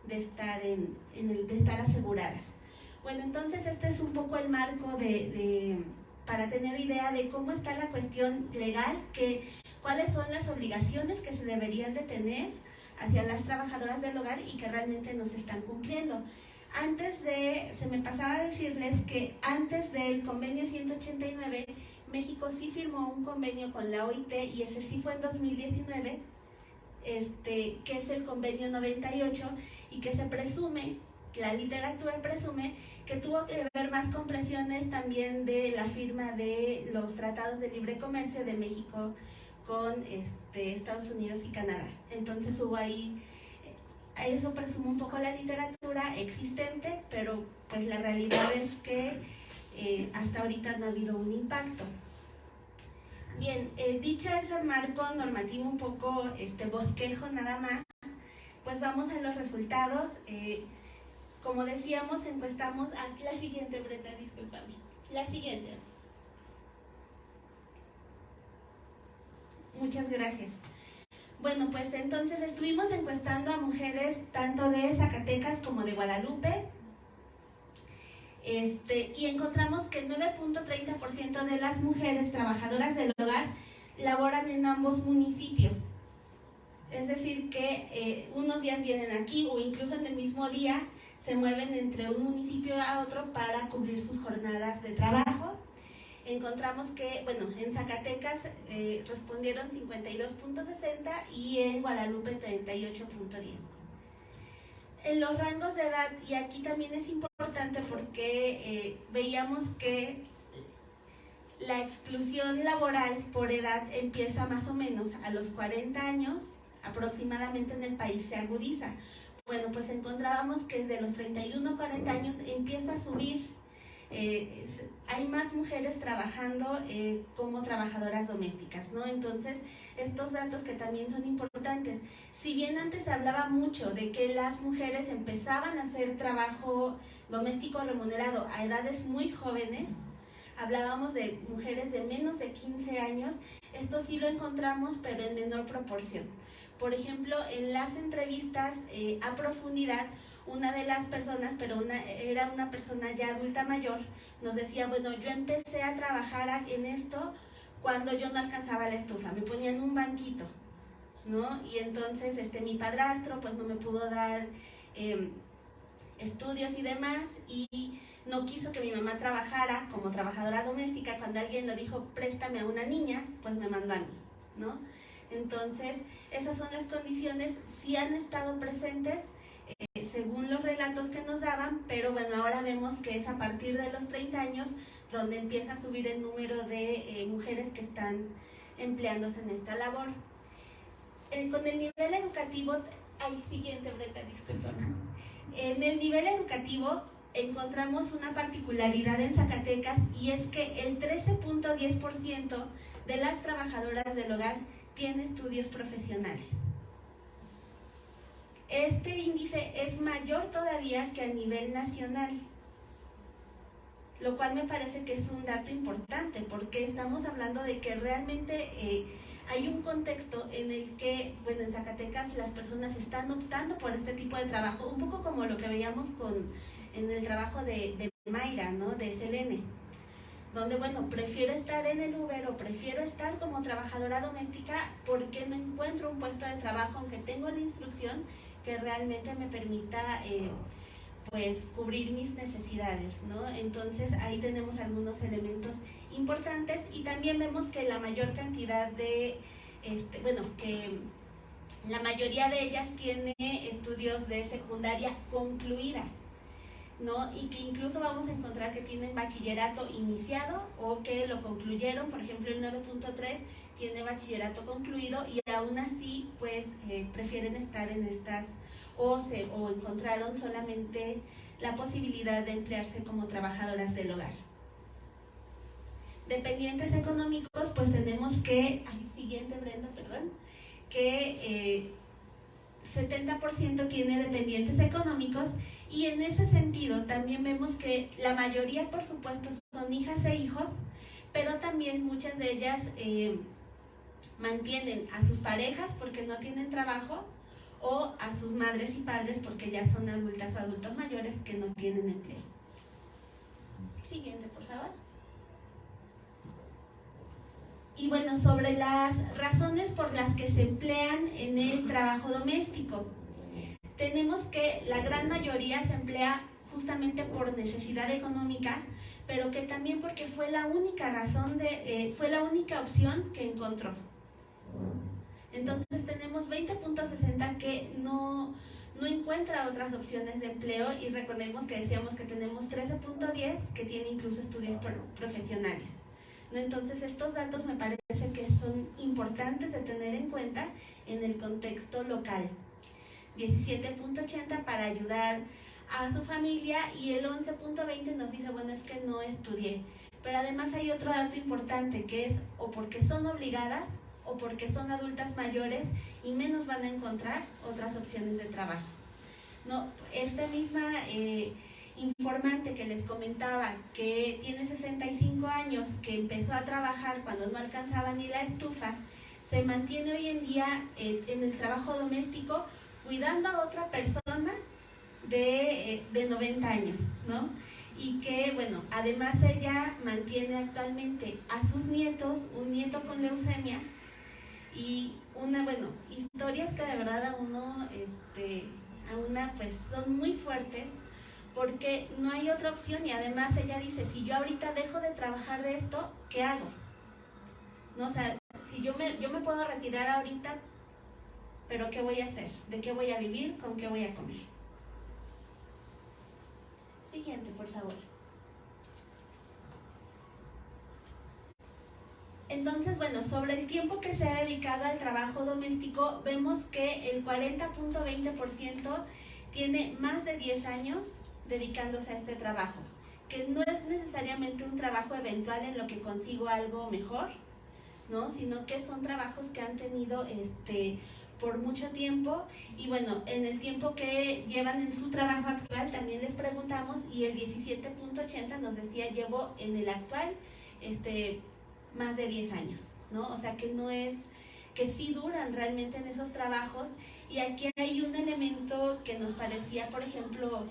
de estar de estar aseguradas. Bueno, entonces este es un poco el marco para tener idea de cómo está la cuestión legal, cuáles son las obligaciones que se deberían de tener hacia las trabajadoras del hogar y que realmente no se están cumpliendo. Se me pasaba a decirles que antes del convenio 189, México sí firmó un convenio con la OIT, y ese sí fue en 2019, que es el convenio 98, y que se presume, la literatura presume, que tuvo que ver más con presiones también de la firma de los tratados de libre comercio de México con Estados Unidos y Canadá. Entonces hubo ahí, eso presume un poco la literatura existente, pero pues la realidad es que hasta ahorita no ha habido un impacto. Bien, dicho ese marco normativo un poco bosquejo nada más, pues vamos a los resultados. Como decíamos, encuestamos a la siguiente, Brenda, discúlpame. La siguiente. Muchas gracias. Bueno, pues entonces estuvimos encuestando a mujeres tanto de Zacatecas como de Guadalupe. Y encontramos que el 9.30% de las mujeres trabajadoras del hogar laboran en ambos municipios. Es decir, que unos días vienen aquí o incluso en el mismo día se mueven entre un municipio a otro para cubrir sus jornadas de trabajo. Encontramos que, bueno, en Zacatecas respondieron 52.60 y en Guadalupe 38.10. En los rangos de edad, y aquí también es importante porque veíamos que la exclusión laboral por edad empieza más o menos a los 40 años, aproximadamente en el país se agudiza. Bueno, pues encontrábamos que desde los 31 a 40 años empieza a subir. Hay más mujeres trabajando como trabajadoras domésticas, ¿no? Entonces, estos datos que también son importantes. Si bien antes se hablaba mucho de que las mujeres empezaban a hacer trabajo doméstico remunerado a edades muy jóvenes, hablábamos de mujeres de menos de 15 años, esto sí lo encontramos, pero en menor proporción. Por ejemplo, en las entrevistas a profundidad, una de las personas, pero era una persona ya adulta mayor, nos decía, bueno, yo empecé a trabajar en esto cuando yo no alcanzaba la estufa, me ponían un banquito, ¿no? Y entonces mi padrastro pues no me pudo dar estudios y demás, y no quiso que mi mamá trabajara como trabajadora doméstica. Cuando alguien lo dijo, préstame a una niña, pues me mandó a mí, ¿no? Entonces, esas son las condiciones, sí han estado presentes según los relatos que nos daban, pero bueno, ahora vemos que es a partir de los 30 años donde empieza a subir el número de mujeres que están empleándose en esta labor. Con el nivel educativo, siguiente, Brenda, discúlpame. En el nivel educativo encontramos una particularidad en Zacatecas, y es que el 13.10% de las trabajadoras del hogar tiene estudios profesionales. Este índice es mayor todavía que a nivel nacional, lo cual me parece que es un dato importante, porque estamos hablando de que realmente hay un contexto en el que, bueno, en Zacatecas las personas están optando por este tipo de trabajo, un poco como lo que veíamos en el trabajo de Mayra, ¿no? De Selene, donde, bueno, prefiero estar en el Uber o prefiero estar como trabajadora doméstica porque no encuentro un puesto de trabajo, aunque tengo la instrucción, que realmente me permita pues cubrir mis necesidades, ¿no? Entonces ahí tenemos algunos elementos importantes, y también vemos que la mayor cantidad de, que la mayoría de ellas tiene estudios de secundaria concluida, ¿no? Y que incluso vamos a encontrar que tienen bachillerato iniciado o que lo concluyeron. Por ejemplo, el 9.3 tiene bachillerato concluido, y aún así pues prefieren estar en estas o encontraron solamente la posibilidad de emplearse como trabajadoras del hogar. Dependientes económicos, pues tenemos que, siguiente, Brenda, perdón, que 70% tiene dependientes económicos, y en ese sentido también vemos que la mayoría, por supuesto, son hijas e hijos, pero también muchas de ellas mantienen a sus parejas porque no tienen trabajo, o a sus madres y padres porque ya son adultas o adultos mayores que no tienen empleo. Siguiente, por favor. Y bueno, sobre las razones por las que se emplean en el trabajo doméstico, tenemos que la gran mayoría se emplea justamente por necesidad económica, pero que también porque fue la única razón fue la única opción que encontró. Entonces tenemos 20.60 que no encuentra otras opciones de empleo, y recordemos que decíamos que tenemos 13.10 que tiene incluso estudios profesionales, ¿no? Entonces estos datos me parece que son importantes de tener en cuenta en el contexto local. 17.80 para ayudar a su familia, y el 11.20 nos dice, bueno, es que no estudié. Pero además hay otro dato importante, que es o porque son obligadas o porque son adultas mayores y menos van a encontrar otras opciones de trabajo. No, esta misma informante que les comentaba, que tiene 65 años, que empezó a trabajar cuando no alcanzaba ni la estufa, se mantiene hoy en día en el trabajo doméstico cuidando a otra persona de 90 años, ¿no? Y que, bueno, además ella mantiene actualmente a sus nietos, un nieto con leucemia, y historias que de verdad a una pues son muy fuertes, porque no hay otra opción. Y además ella dice, si yo ahorita dejo de trabajar de esto, ¿qué hago? No, o sea, si yo me puedo retirar ahorita, pero ¿qué voy a hacer? ¿De qué voy a vivir? ¿Con qué voy a comer? Siguiente, por favor. Entonces, bueno, sobre el tiempo que se ha dedicado al trabajo doméstico, vemos que el 40.20% tiene más de 10 años dedicándose a este trabajo, que no es necesariamente un trabajo eventual en lo que consigo algo mejor, ¿no? Sino que son trabajos que han tenido por mucho tiempo. Y bueno, en el tiempo que llevan en su trabajo actual también les preguntamos, y el 17.80 nos decía, llevo en el actual más de 10 años, ¿no? O sea que no es, que sí duran realmente en esos trabajos. Y aquí hay un elemento que nos parecía, por ejemplo,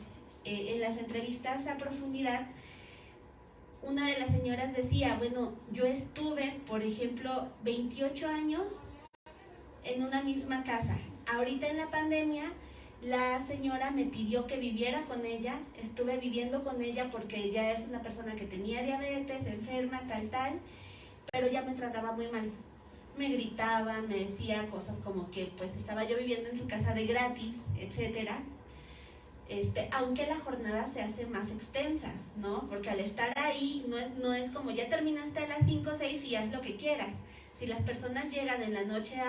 en las entrevistas a profundidad, una de las señoras decía, bueno, yo estuve, por ejemplo, 28 años en una misma casa. Ahorita en la pandemia, la señora me pidió que viviera con ella, estuve viviendo con ella porque ella es una persona que tenía diabetes, enferma, tal, pero ya me trataba muy mal. Me gritaba, me decía cosas como que pues estaba yo viviendo en su casa de gratis, etcétera. Aunque la jornada se hace más extensa, ¿no? Porque al estar ahí no es como ya terminaste a las 5 o 6 y haz lo que quieras. Si las personas llegan en la noche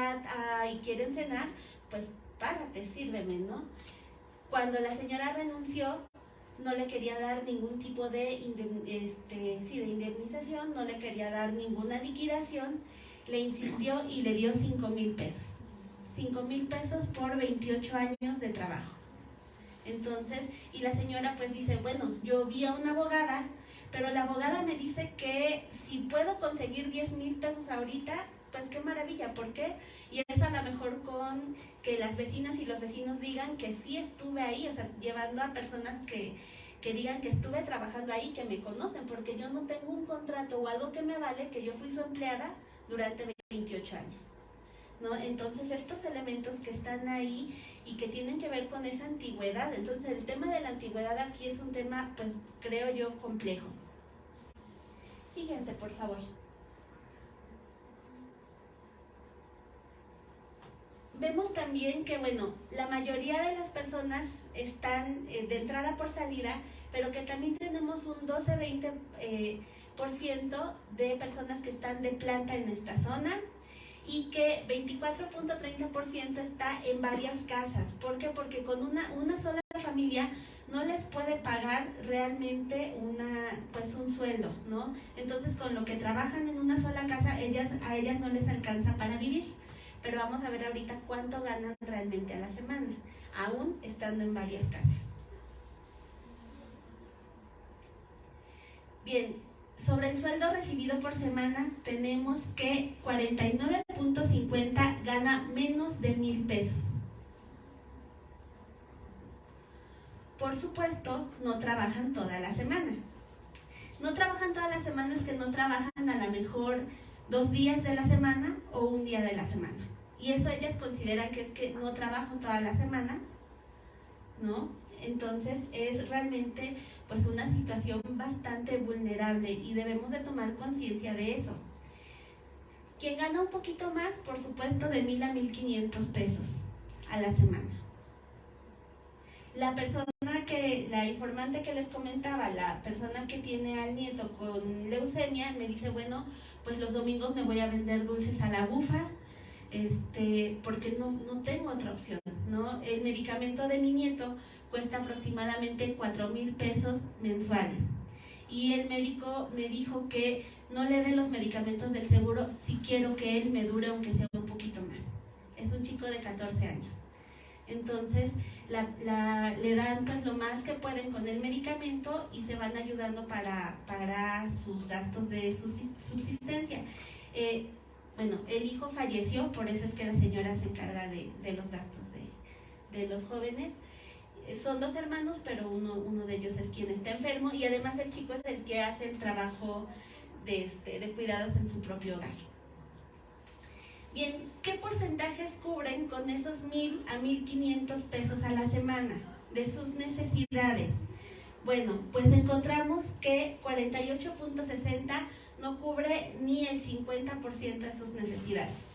y quieren cenar, pues párate, sírveme, ¿no? Cuando la señora renunció, no le quería dar ningún tipo de indemnización, no le quería dar ninguna liquidación, le insistió y le dio 5,000 pesos. 5,000 pesos por 28 años de trabajo. Entonces, y la señora pues dice, bueno, yo vi a una abogada, pero la abogada me dice que si puedo conseguir 10,000 pesos ahorita, pues qué maravilla. ¿Por qué? Y eso a lo mejor con que las vecinas y los vecinos digan que sí estuve ahí, o sea, llevando a personas que digan que estuve trabajando ahí, que me conocen, porque yo no tengo un contrato o algo que me vale que yo fui su empleada durante 28 años, ¿no? Entonces estos elementos que están ahí y que tienen que ver con esa antigüedad, entonces el tema de la antigüedad aquí es un tema, pues creo yo, complejo. Siguiente, por favor. Vemos también que, bueno, la mayoría de las personas están de entrada por salida, pero que también tenemos un 12-20% de personas que están de planta en esta zona, y que 24.30% está en varias casas. ¿Por qué? Porque con una sola familia no les puede pagar realmente un sueldo, ¿no? Entonces, con lo que trabajan en una sola casa, a ellas no les alcanza para vivir. Pero vamos a ver ahorita cuánto ganan realmente a la semana, aún estando en varias casas. Bien, sobre el sueldo recibido por semana, tenemos que 49.50 gana menos de 1,000 pesos. Por supuesto, no trabajan toda la semana. No trabajan toda la semana, es que no trabajan a lo mejor 2 días de la semana o un día de la semana. Y eso ellas consideran que es que no trabajo toda la semana, ¿no? Entonces es realmente pues una situación bastante vulnerable y debemos de tomar conciencia de eso. Quien gana un poquito más, por supuesto, de 1,000 a 1,500 pesos a la semana. La informante que les comentaba, la persona que tiene al nieto con leucemia, me dice, bueno, pues los domingos me voy a vender dulces a la bufa, porque no tengo otra opción, ¿no? El medicamento de mi nieto cuesta aproximadamente 4,000 pesos mensuales. y el médico me dijo que no le dé los medicamentos del seguro si quiero que él me dure aunque sea un poquito más. Es un chico de 14 años. Entonces le dan pues lo más que pueden con el medicamento y se van ayudando para sus gastos de subsistencia. Bueno, el hijo falleció, por eso es que la señora se encarga de los gastos de los jóvenes. Son 2 hermanos, pero uno de ellos es quien está enfermo, y además el chico es el que hace el trabajo de cuidados en su propio hogar. Bien, ¿qué porcentajes cubren con esos 1,000 a 1,500 pesos a la semana de sus necesidades? Bueno, pues encontramos que 48.60 no cubre ni el 50% de sus necesidades,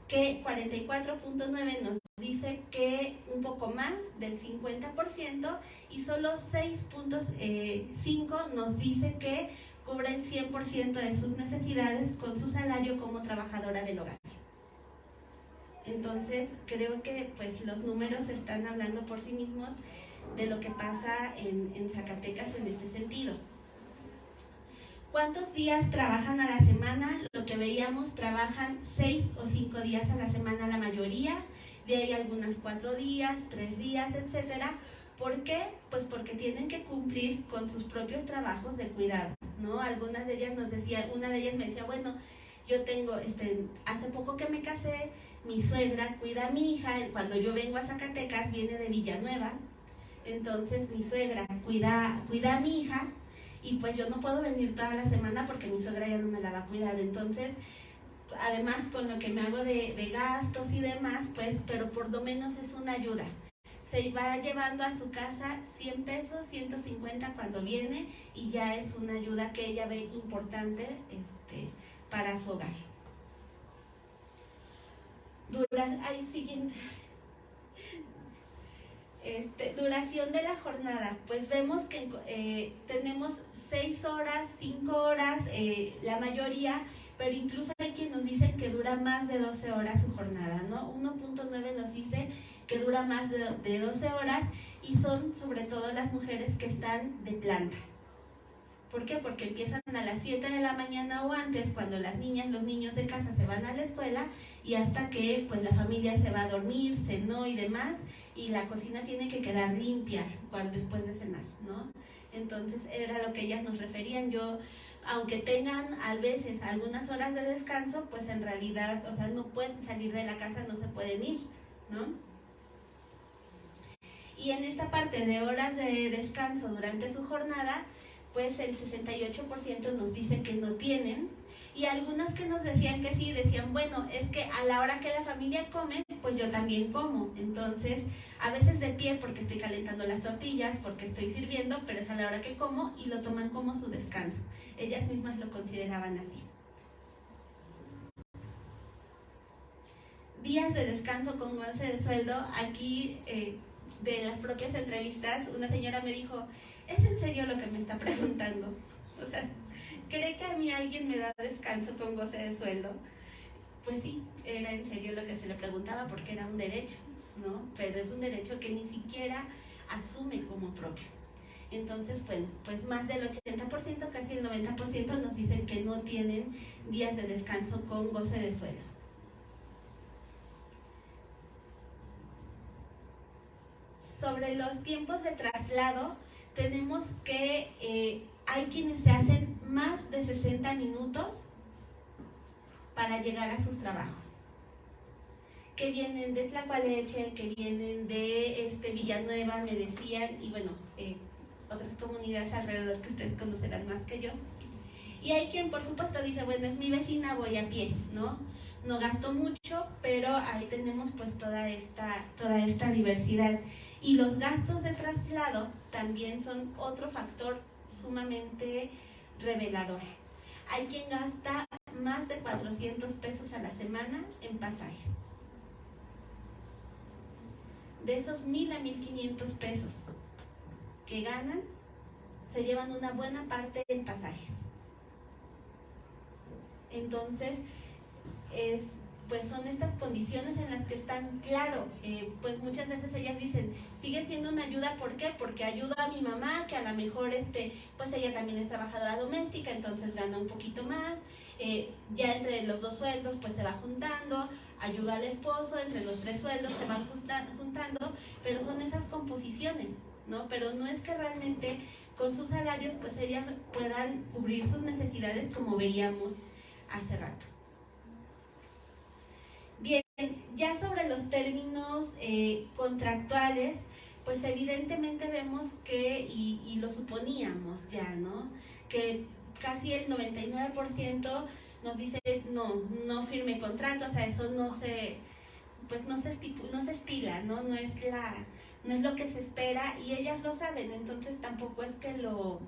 que 44.9 nos dice que un poco más del 50%, y solo 6.5 nos dice que cubre el 100% de sus necesidades con su salario como trabajadora del hogar. Entonces creo que pues los números están hablando por sí mismos de lo que pasa en Zacatecas en este sentido. ¿Cuántos días trabajan a la semana? Lo que veíamos, trabajan 6 o 5 días a la semana la mayoría, de ahí algunas 4 días, 3 días, etcétera. ¿Por qué? Pues porque tienen que cumplir con sus propios trabajos de cuidado, ¿no? Algunas de ellas nos decían, una de ellas me decía, bueno, yo tengo, hace poco que me casé, mi suegra cuida a mi hija, cuando yo vengo a Zacatecas viene de Villanueva, entonces mi suegra cuida a mi hija, y pues yo no puedo venir toda la semana porque mi suegra ya no me la va a cuidar. Entonces, además con lo que me hago de gastos y demás, pues, pero por lo menos es una ayuda. Se va llevando a su casa 100 pesos, 150 cuando viene, y ya es una ayuda que ella ve importante para su hogar. Siguiente. Duración de la jornada, pues vemos que tenemos 6 horas, 5 horas, la mayoría, pero incluso hay quien nos dicen que dura más de 12 horas su jornada, ¿no? 1.9 nos dice que dura más de 12 horas, y son sobre todo las mujeres que están de planta. ¿Por qué? Porque empiezan a las 7 de la mañana o antes, cuando las niñas, los niños de casa se van a la escuela, y hasta que pues la familia se va a dormir, cenó y demás, y la cocina tiene que quedar limpia después de cenar, ¿no? Entonces era lo que ellas nos referían. Yo, aunque tengan a veces algunas horas de descanso, pues en realidad, o sea, no pueden salir de la casa, no se pueden ir, ¿no? Y en esta parte de horas de descanso durante su jornada, pues el 68% nos dice que no tienen, y algunas que nos decían que sí, decían, bueno, es que a la hora que la familia come, pues yo también como. Entonces, a veces de pie porque estoy calentando las tortillas, porque estoy sirviendo, pero es a la hora que como, y lo toman como su descanso. Ellas mismas lo consideraban así. Días de descanso con goce de sueldo. Aquí, de las propias entrevistas, una señora me dijo, ¿es en serio lo que me está preguntando? O sea, ¿cree que a mí alguien me da descanso con goce de sueldo? Pues sí, era en serio lo que se le preguntaba, porque era un derecho, ¿no? Pero es un derecho que ni siquiera asume como propio. Entonces, bueno, pues más del 80%, casi el 90% nos dicen que no tienen días de descanso con goce de sueldo. Sobre los tiempos de traslado, tenemos que hay quienes se hacen más de 60 minutos para llegar a sus trabajos, que vienen de Tlacualeche, que vienen de Villanueva, me decían, y bueno, otras comunidades alrededor que ustedes conocerán más que yo. Y hay quien, por supuesto, dice, bueno, es mi vecina, voy a pie, ¿no? No gasto mucho, pero ahí tenemos pues toda esta diversidad. Y los gastos de traslado también son otro factor sumamente revelador. Hay quien gasta más de 400 pesos a la semana en pasajes. De esos 1,000 a 1,500 pesos que ganan, se llevan una buena parte en pasajes. Entonces, es pues son estas condiciones en las que están, claro, pues muchas veces ellas dicen, sigue siendo una ayuda, ¿por qué? Porque ayudo a mi mamá, que a lo mejor pues ella también es trabajadora doméstica, entonces gana un poquito más, ya entre los 2 sueldos pues se va juntando, ayuda al esposo, entre los 3 sueldos se van juntando, pero son esas composiciones, ¿no? Pero no es que realmente con sus salarios pues ellas puedan cubrir sus necesidades como veíamos hace rato. Bien, ya sobre los términos contractuales, pues evidentemente vemos que, y lo suponíamos ya, ¿no? Que casi el 99% nos dice no firme contrato, o sea, eso no se estila, ¿no? No es lo que se espera y ellas lo saben, entonces tampoco es que lo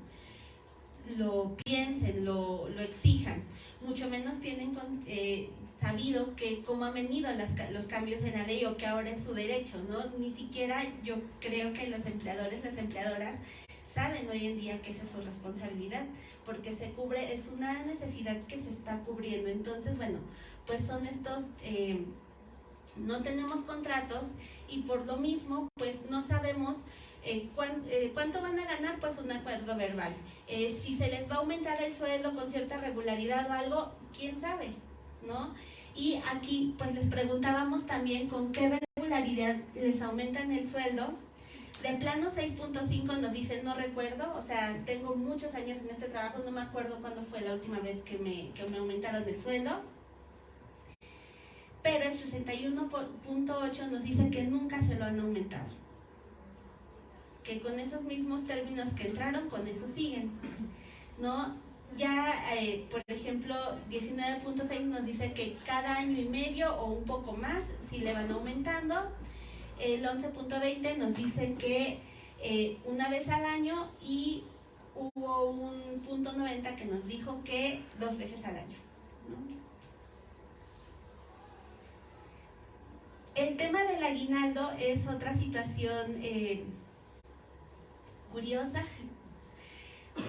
piensen, lo exijan, mucho menos tienen sabido que cómo han venido los cambios en la ley o que ahora es su derecho, ¿no? Ni siquiera yo creo que los empleadores, las empleadoras saben hoy en día que esa es su responsabilidad, porque es una necesidad que se está cubriendo. Entonces, bueno, pues son estos, no tenemos contratos y por lo mismo, pues no sabemos ¿cuánto van a ganar? Pues un acuerdo verbal. Si se les va a aumentar el sueldo con cierta regularidad o algo, quién sabe, ¿no? Y aquí pues les preguntábamos también con qué regularidad les aumentan el sueldo. De plano 6.5 nos dicen no recuerdo, o sea, tengo muchos años en este trabajo, no me acuerdo cuándo fue la última vez que me aumentaron el sueldo. Pero el 61.8 nos dice que nunca se lo han aumentado, que con esos mismos términos que entraron, con eso siguen, ¿no? Ya, por ejemplo, 19.6 nos dice que cada año y medio o un poco más, si le van aumentando. El 11.20 nos dice que una vez al año, y hubo un punto 90 que nos dijo que 2 veces al año, ¿no? El tema del aguinaldo es otra situación curiosa,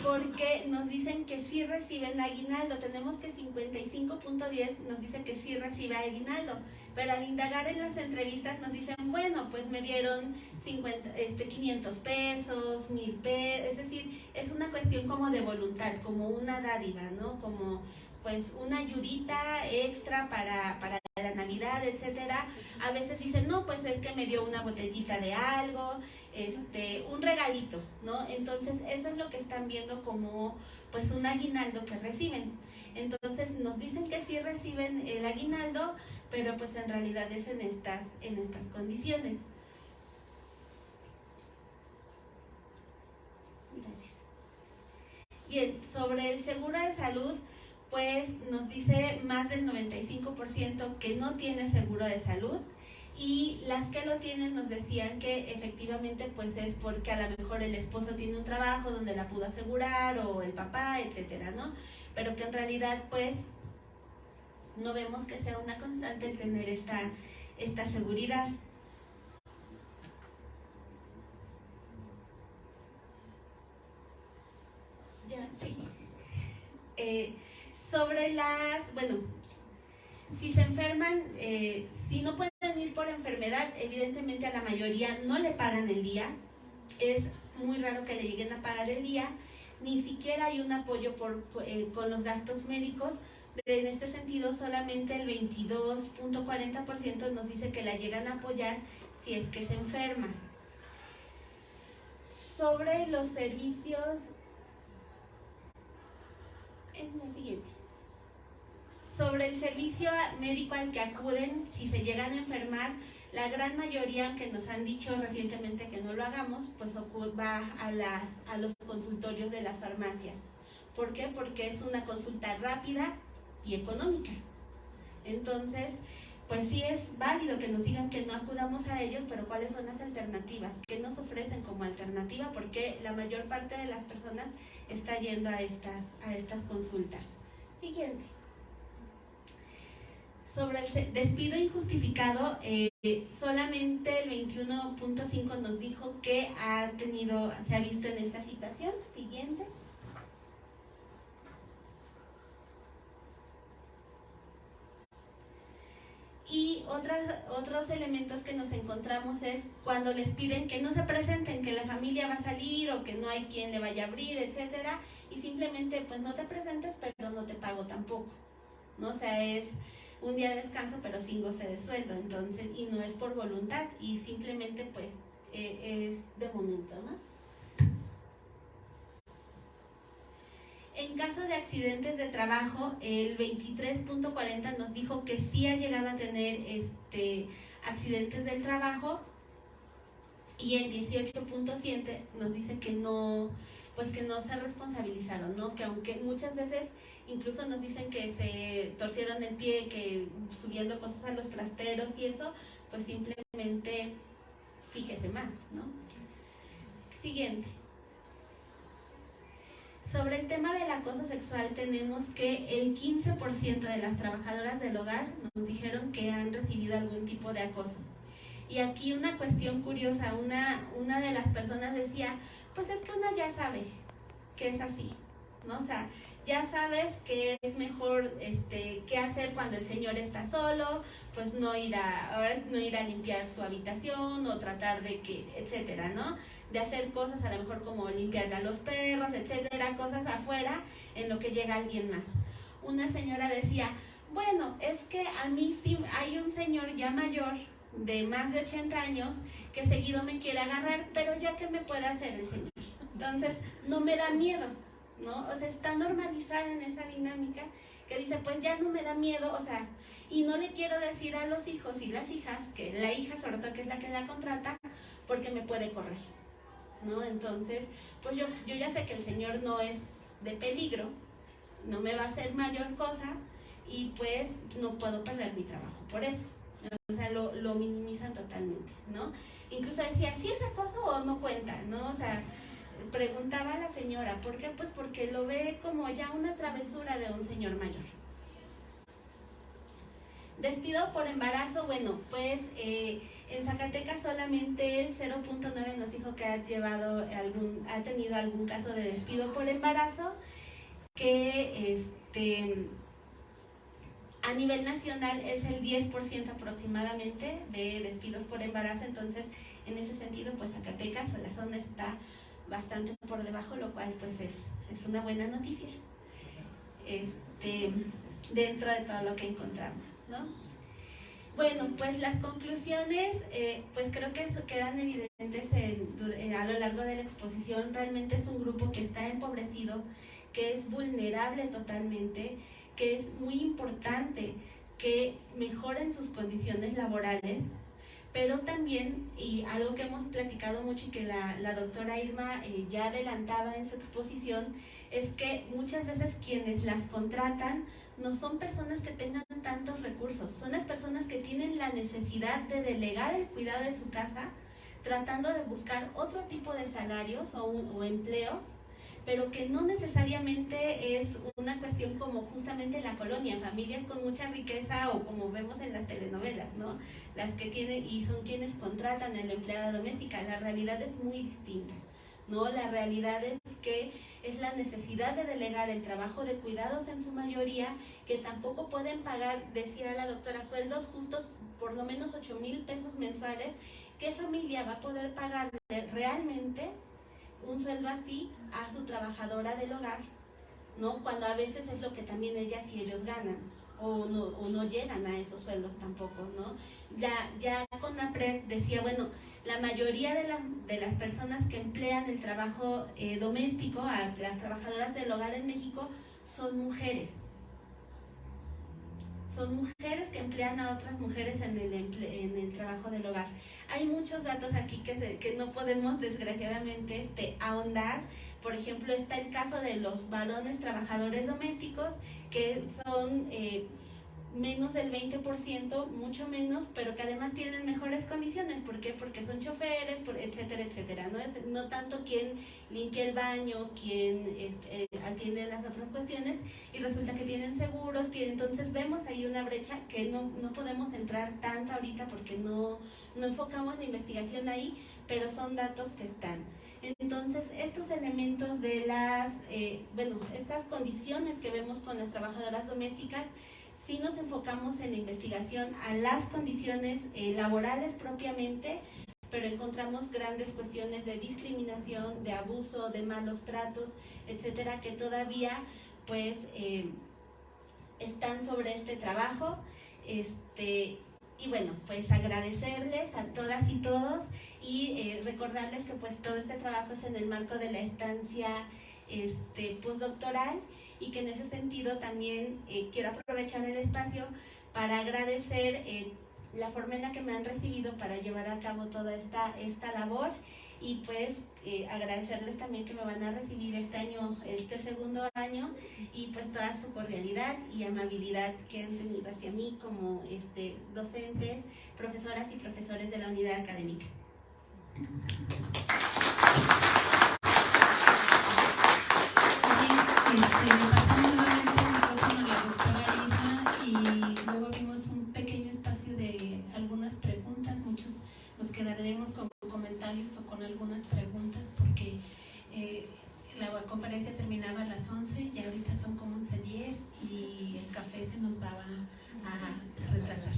porque nos dicen que sí reciben aguinaldo. Tenemos que 55.10 nos dice que sí recibe aguinaldo, pero al indagar en las entrevistas nos dicen, bueno, pues me dieron 500 pesos, 1000 pesos, es decir, es una cuestión como de voluntad, como una dádiva, ¿no? Como pues una ayudita extra para la Navidad, etcétera. A veces dicen, no, pues es que me dio una botellita de algo, un regalito, ¿no? Entonces eso es lo que están viendo como pues un aguinaldo que reciben. Entonces nos dicen que sí reciben el aguinaldo, pero pues en realidad es en estas condiciones. Gracias. Bien, sobre el seguro de salud, pues nos dice más del 95% que no tiene seguro de salud, y las que lo tienen nos decían que efectivamente pues es porque a lo mejor el esposo tiene un trabajo donde la pudo asegurar, o el papá, etcétera, ¿no? Pero que en realidad pues no vemos que sea una constante el tener esta seguridad. Ya, sí. Sobre si se enferman, si no pueden ir por enfermedad, evidentemente a la mayoría no le pagan el día. Es muy raro que le lleguen a pagar el día. Ni siquiera hay un apoyo con los gastos médicos. En este sentido, solamente el 22.40% nos dice que la llegan a apoyar si es que se enferma. Sobre los servicios, en la siguiente. Sobre el servicio médico al que acuden si se llegan a enfermar, la gran mayoría, que nos han dicho recientemente que no lo hagamos, pues va a los consultorios de las farmacias. ¿Por qué? Porque es una consulta rápida y económica. Entonces, pues sí es válido que nos digan que no acudamos a ellos, pero ¿cuáles son las alternativas? ¿Qué nos ofrecen como alternativa? Porque la mayor parte de las personas está yendo a estas consultas. Siguiente. Sobre el despido injustificado, solamente el 21.5 nos dijo que se ha visto en esta situación. Siguiente. Otros elementos que nos encontramos es cuando les piden que no se presenten, que la familia va a salir o que no hay quien le vaya a abrir, etcétera, y simplemente pues no te presentes, pero no te pago tampoco, ¿no? O sea, es un día de descanso pero sin goce de sueldo, entonces, y no es por voluntad, y simplemente pues es de momento, ¿no? En caso de accidentes de trabajo, el 23.40 nos dijo que sí ha llegado a tener accidentes del trabajo, y el 18.7 nos dice que no, pues que no se responsabilizaron, ¿no? Que aunque muchas veces incluso nos dicen que se torcieron el pie, que subiendo cosas a los trasteros y eso, pues simplemente fíjese más, ¿no? Siguiente. Sobre el tema del acoso sexual, tenemos que el 15% de las trabajadoras del hogar nos dijeron que han recibido algún tipo de acoso. Y aquí una cuestión curiosa, una de las personas decía, pues es que una ya sabe que es así, ¿no? O sea, ya sabes que es mejor qué hacer cuando el señor está solo, pues no ir a limpiar su habitación o tratar de que, etcétera, ¿no? De hacer cosas a lo mejor como limpiarle a los perros, etcétera, cosas afuera en lo que llega alguien más. Una señora decía, bueno, es que a mí sí hay un señor ya mayor de más de 80 años que seguido me quiere agarrar, pero ya que me puede hacer el señor. Entonces, no me da miedo, ¿no? O sea, está normalizada en esa dinámica que dice, pues ya no me da miedo, o sea, y no le quiero decir a los hijos y las hijas, que la hija sobre todo que es la que la contrata, porque me puede correr, ¿no? Entonces, pues yo ya sé que el señor no es de peligro, no me va a hacer mayor cosa y pues no puedo perder mi trabajo por eso. O sea, lo minimizan totalmente, ¿no? Incluso decía, ¿sí es acoso o no cuenta, no? O sea, preguntaba a la señora, ¿por qué? Pues porque lo ve como ya una travesura de un señor mayor. Despido por embarazo, bueno, pues en Zacatecas solamente el 0.9 nos dijo que ha tenido algún caso de despido por embarazo, que a nivel nacional es el 10% aproximadamente de despidos por embarazo, entonces en ese sentido pues Zacatecas o la zona está bastante por debajo, lo cual pues es una buena noticia dentro de todo lo que encontramos, ¿no? Bueno, pues las conclusiones pues creo que quedan evidentes a lo largo de la exposición. Realmente es un grupo que está empobrecido, que es vulnerable totalmente, que es muy importante que mejoren sus condiciones laborales, pero también, y algo que hemos platicado mucho y que la doctora Irma ya adelantaba en su exposición, es que muchas veces quienes las contratan no son personas que tengan tantos recursos, son las personas que tienen la necesidad de delegar el cuidado de su casa, tratando de buscar otro tipo de salarios o empleos, pero que no necesariamente es una cuestión como justamente la colonia, familias con mucha riqueza o como vemos en las telenovelas, ¿no? Las que tienen y son quienes contratan a la empleada doméstica. La realidad es muy distinta, ¿no? La realidad es que es la necesidad de delegar el trabajo de cuidados en su mayoría, que tampoco pueden pagar, decía la doctora, sueldos justos por lo menos 8,000 pesos mensuales. ¿Qué familia va a poder pagar realmente un sueldo así a su trabajadora del hogar, ¿no? Cuando a veces es lo que también ellas y ellos ganan, o no llegan a esos sueldos tampoco, ¿no? Ya CONAPRED decía, bueno, la mayoría de las personas que emplean el trabajo doméstico, a las trabajadoras del hogar en México, son mujeres. Son mujeres que emplean a otras mujeres en el trabajo del hogar. Hay muchos datos aquí que no podemos desgraciadamente ahondar. Por ejemplo, está el caso de los varones trabajadores domésticos, que son menos del 20%, mucho menos, pero que además tienen mejores condiciones. ¿Por qué? Porque son choferes, etcétera, etcétera. No tanto quien limpia el baño, quien atiende las otras cuestiones, y resulta que tienen seguros, entonces vemos ahí una brecha que no podemos entrar tanto ahorita porque no enfocamos la investigación ahí, pero son datos que están. Entonces, estos elementos de estas condiciones que vemos con las trabajadoras domésticas sí nos enfocamos en la investigación a las condiciones laborales propiamente, pero encontramos grandes cuestiones de discriminación, de abuso, de malos tratos, etcétera, que todavía pues están sobre este trabajo. Y bueno, pues agradecerles a todas y todos y recordarles que pues todo este trabajo es en el marco de la estancia postdoctoral, y que en ese sentido también quiero aprovechar el espacio para agradecer la forma en la que me han recibido para llevar a cabo toda esta labor, y pues agradecerles también que me van a recibir este año, este segundo año, y pues toda su cordialidad y amabilidad que han tenido hacia mí como docentes, profesoras y profesores de la unidad académica. Pasamos nuevamente el micrófono a la doctora Irma y luego abrimos un pequeño espacio de algunas preguntas. Muchos nos quedaremos con comentarios o con algunas preguntas porque la conferencia terminaba a las 11 y ahorita son como 11:10 y el café se nos va a retrasar.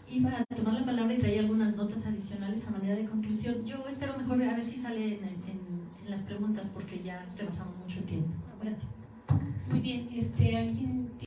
Iba a tomar la palabra y traía algunas notas adicionales a manera de conclusión. Yo espero mejor a ver si sale en las preguntas porque ya rebasamos mucho el tiempo. Gracias. Muy bien,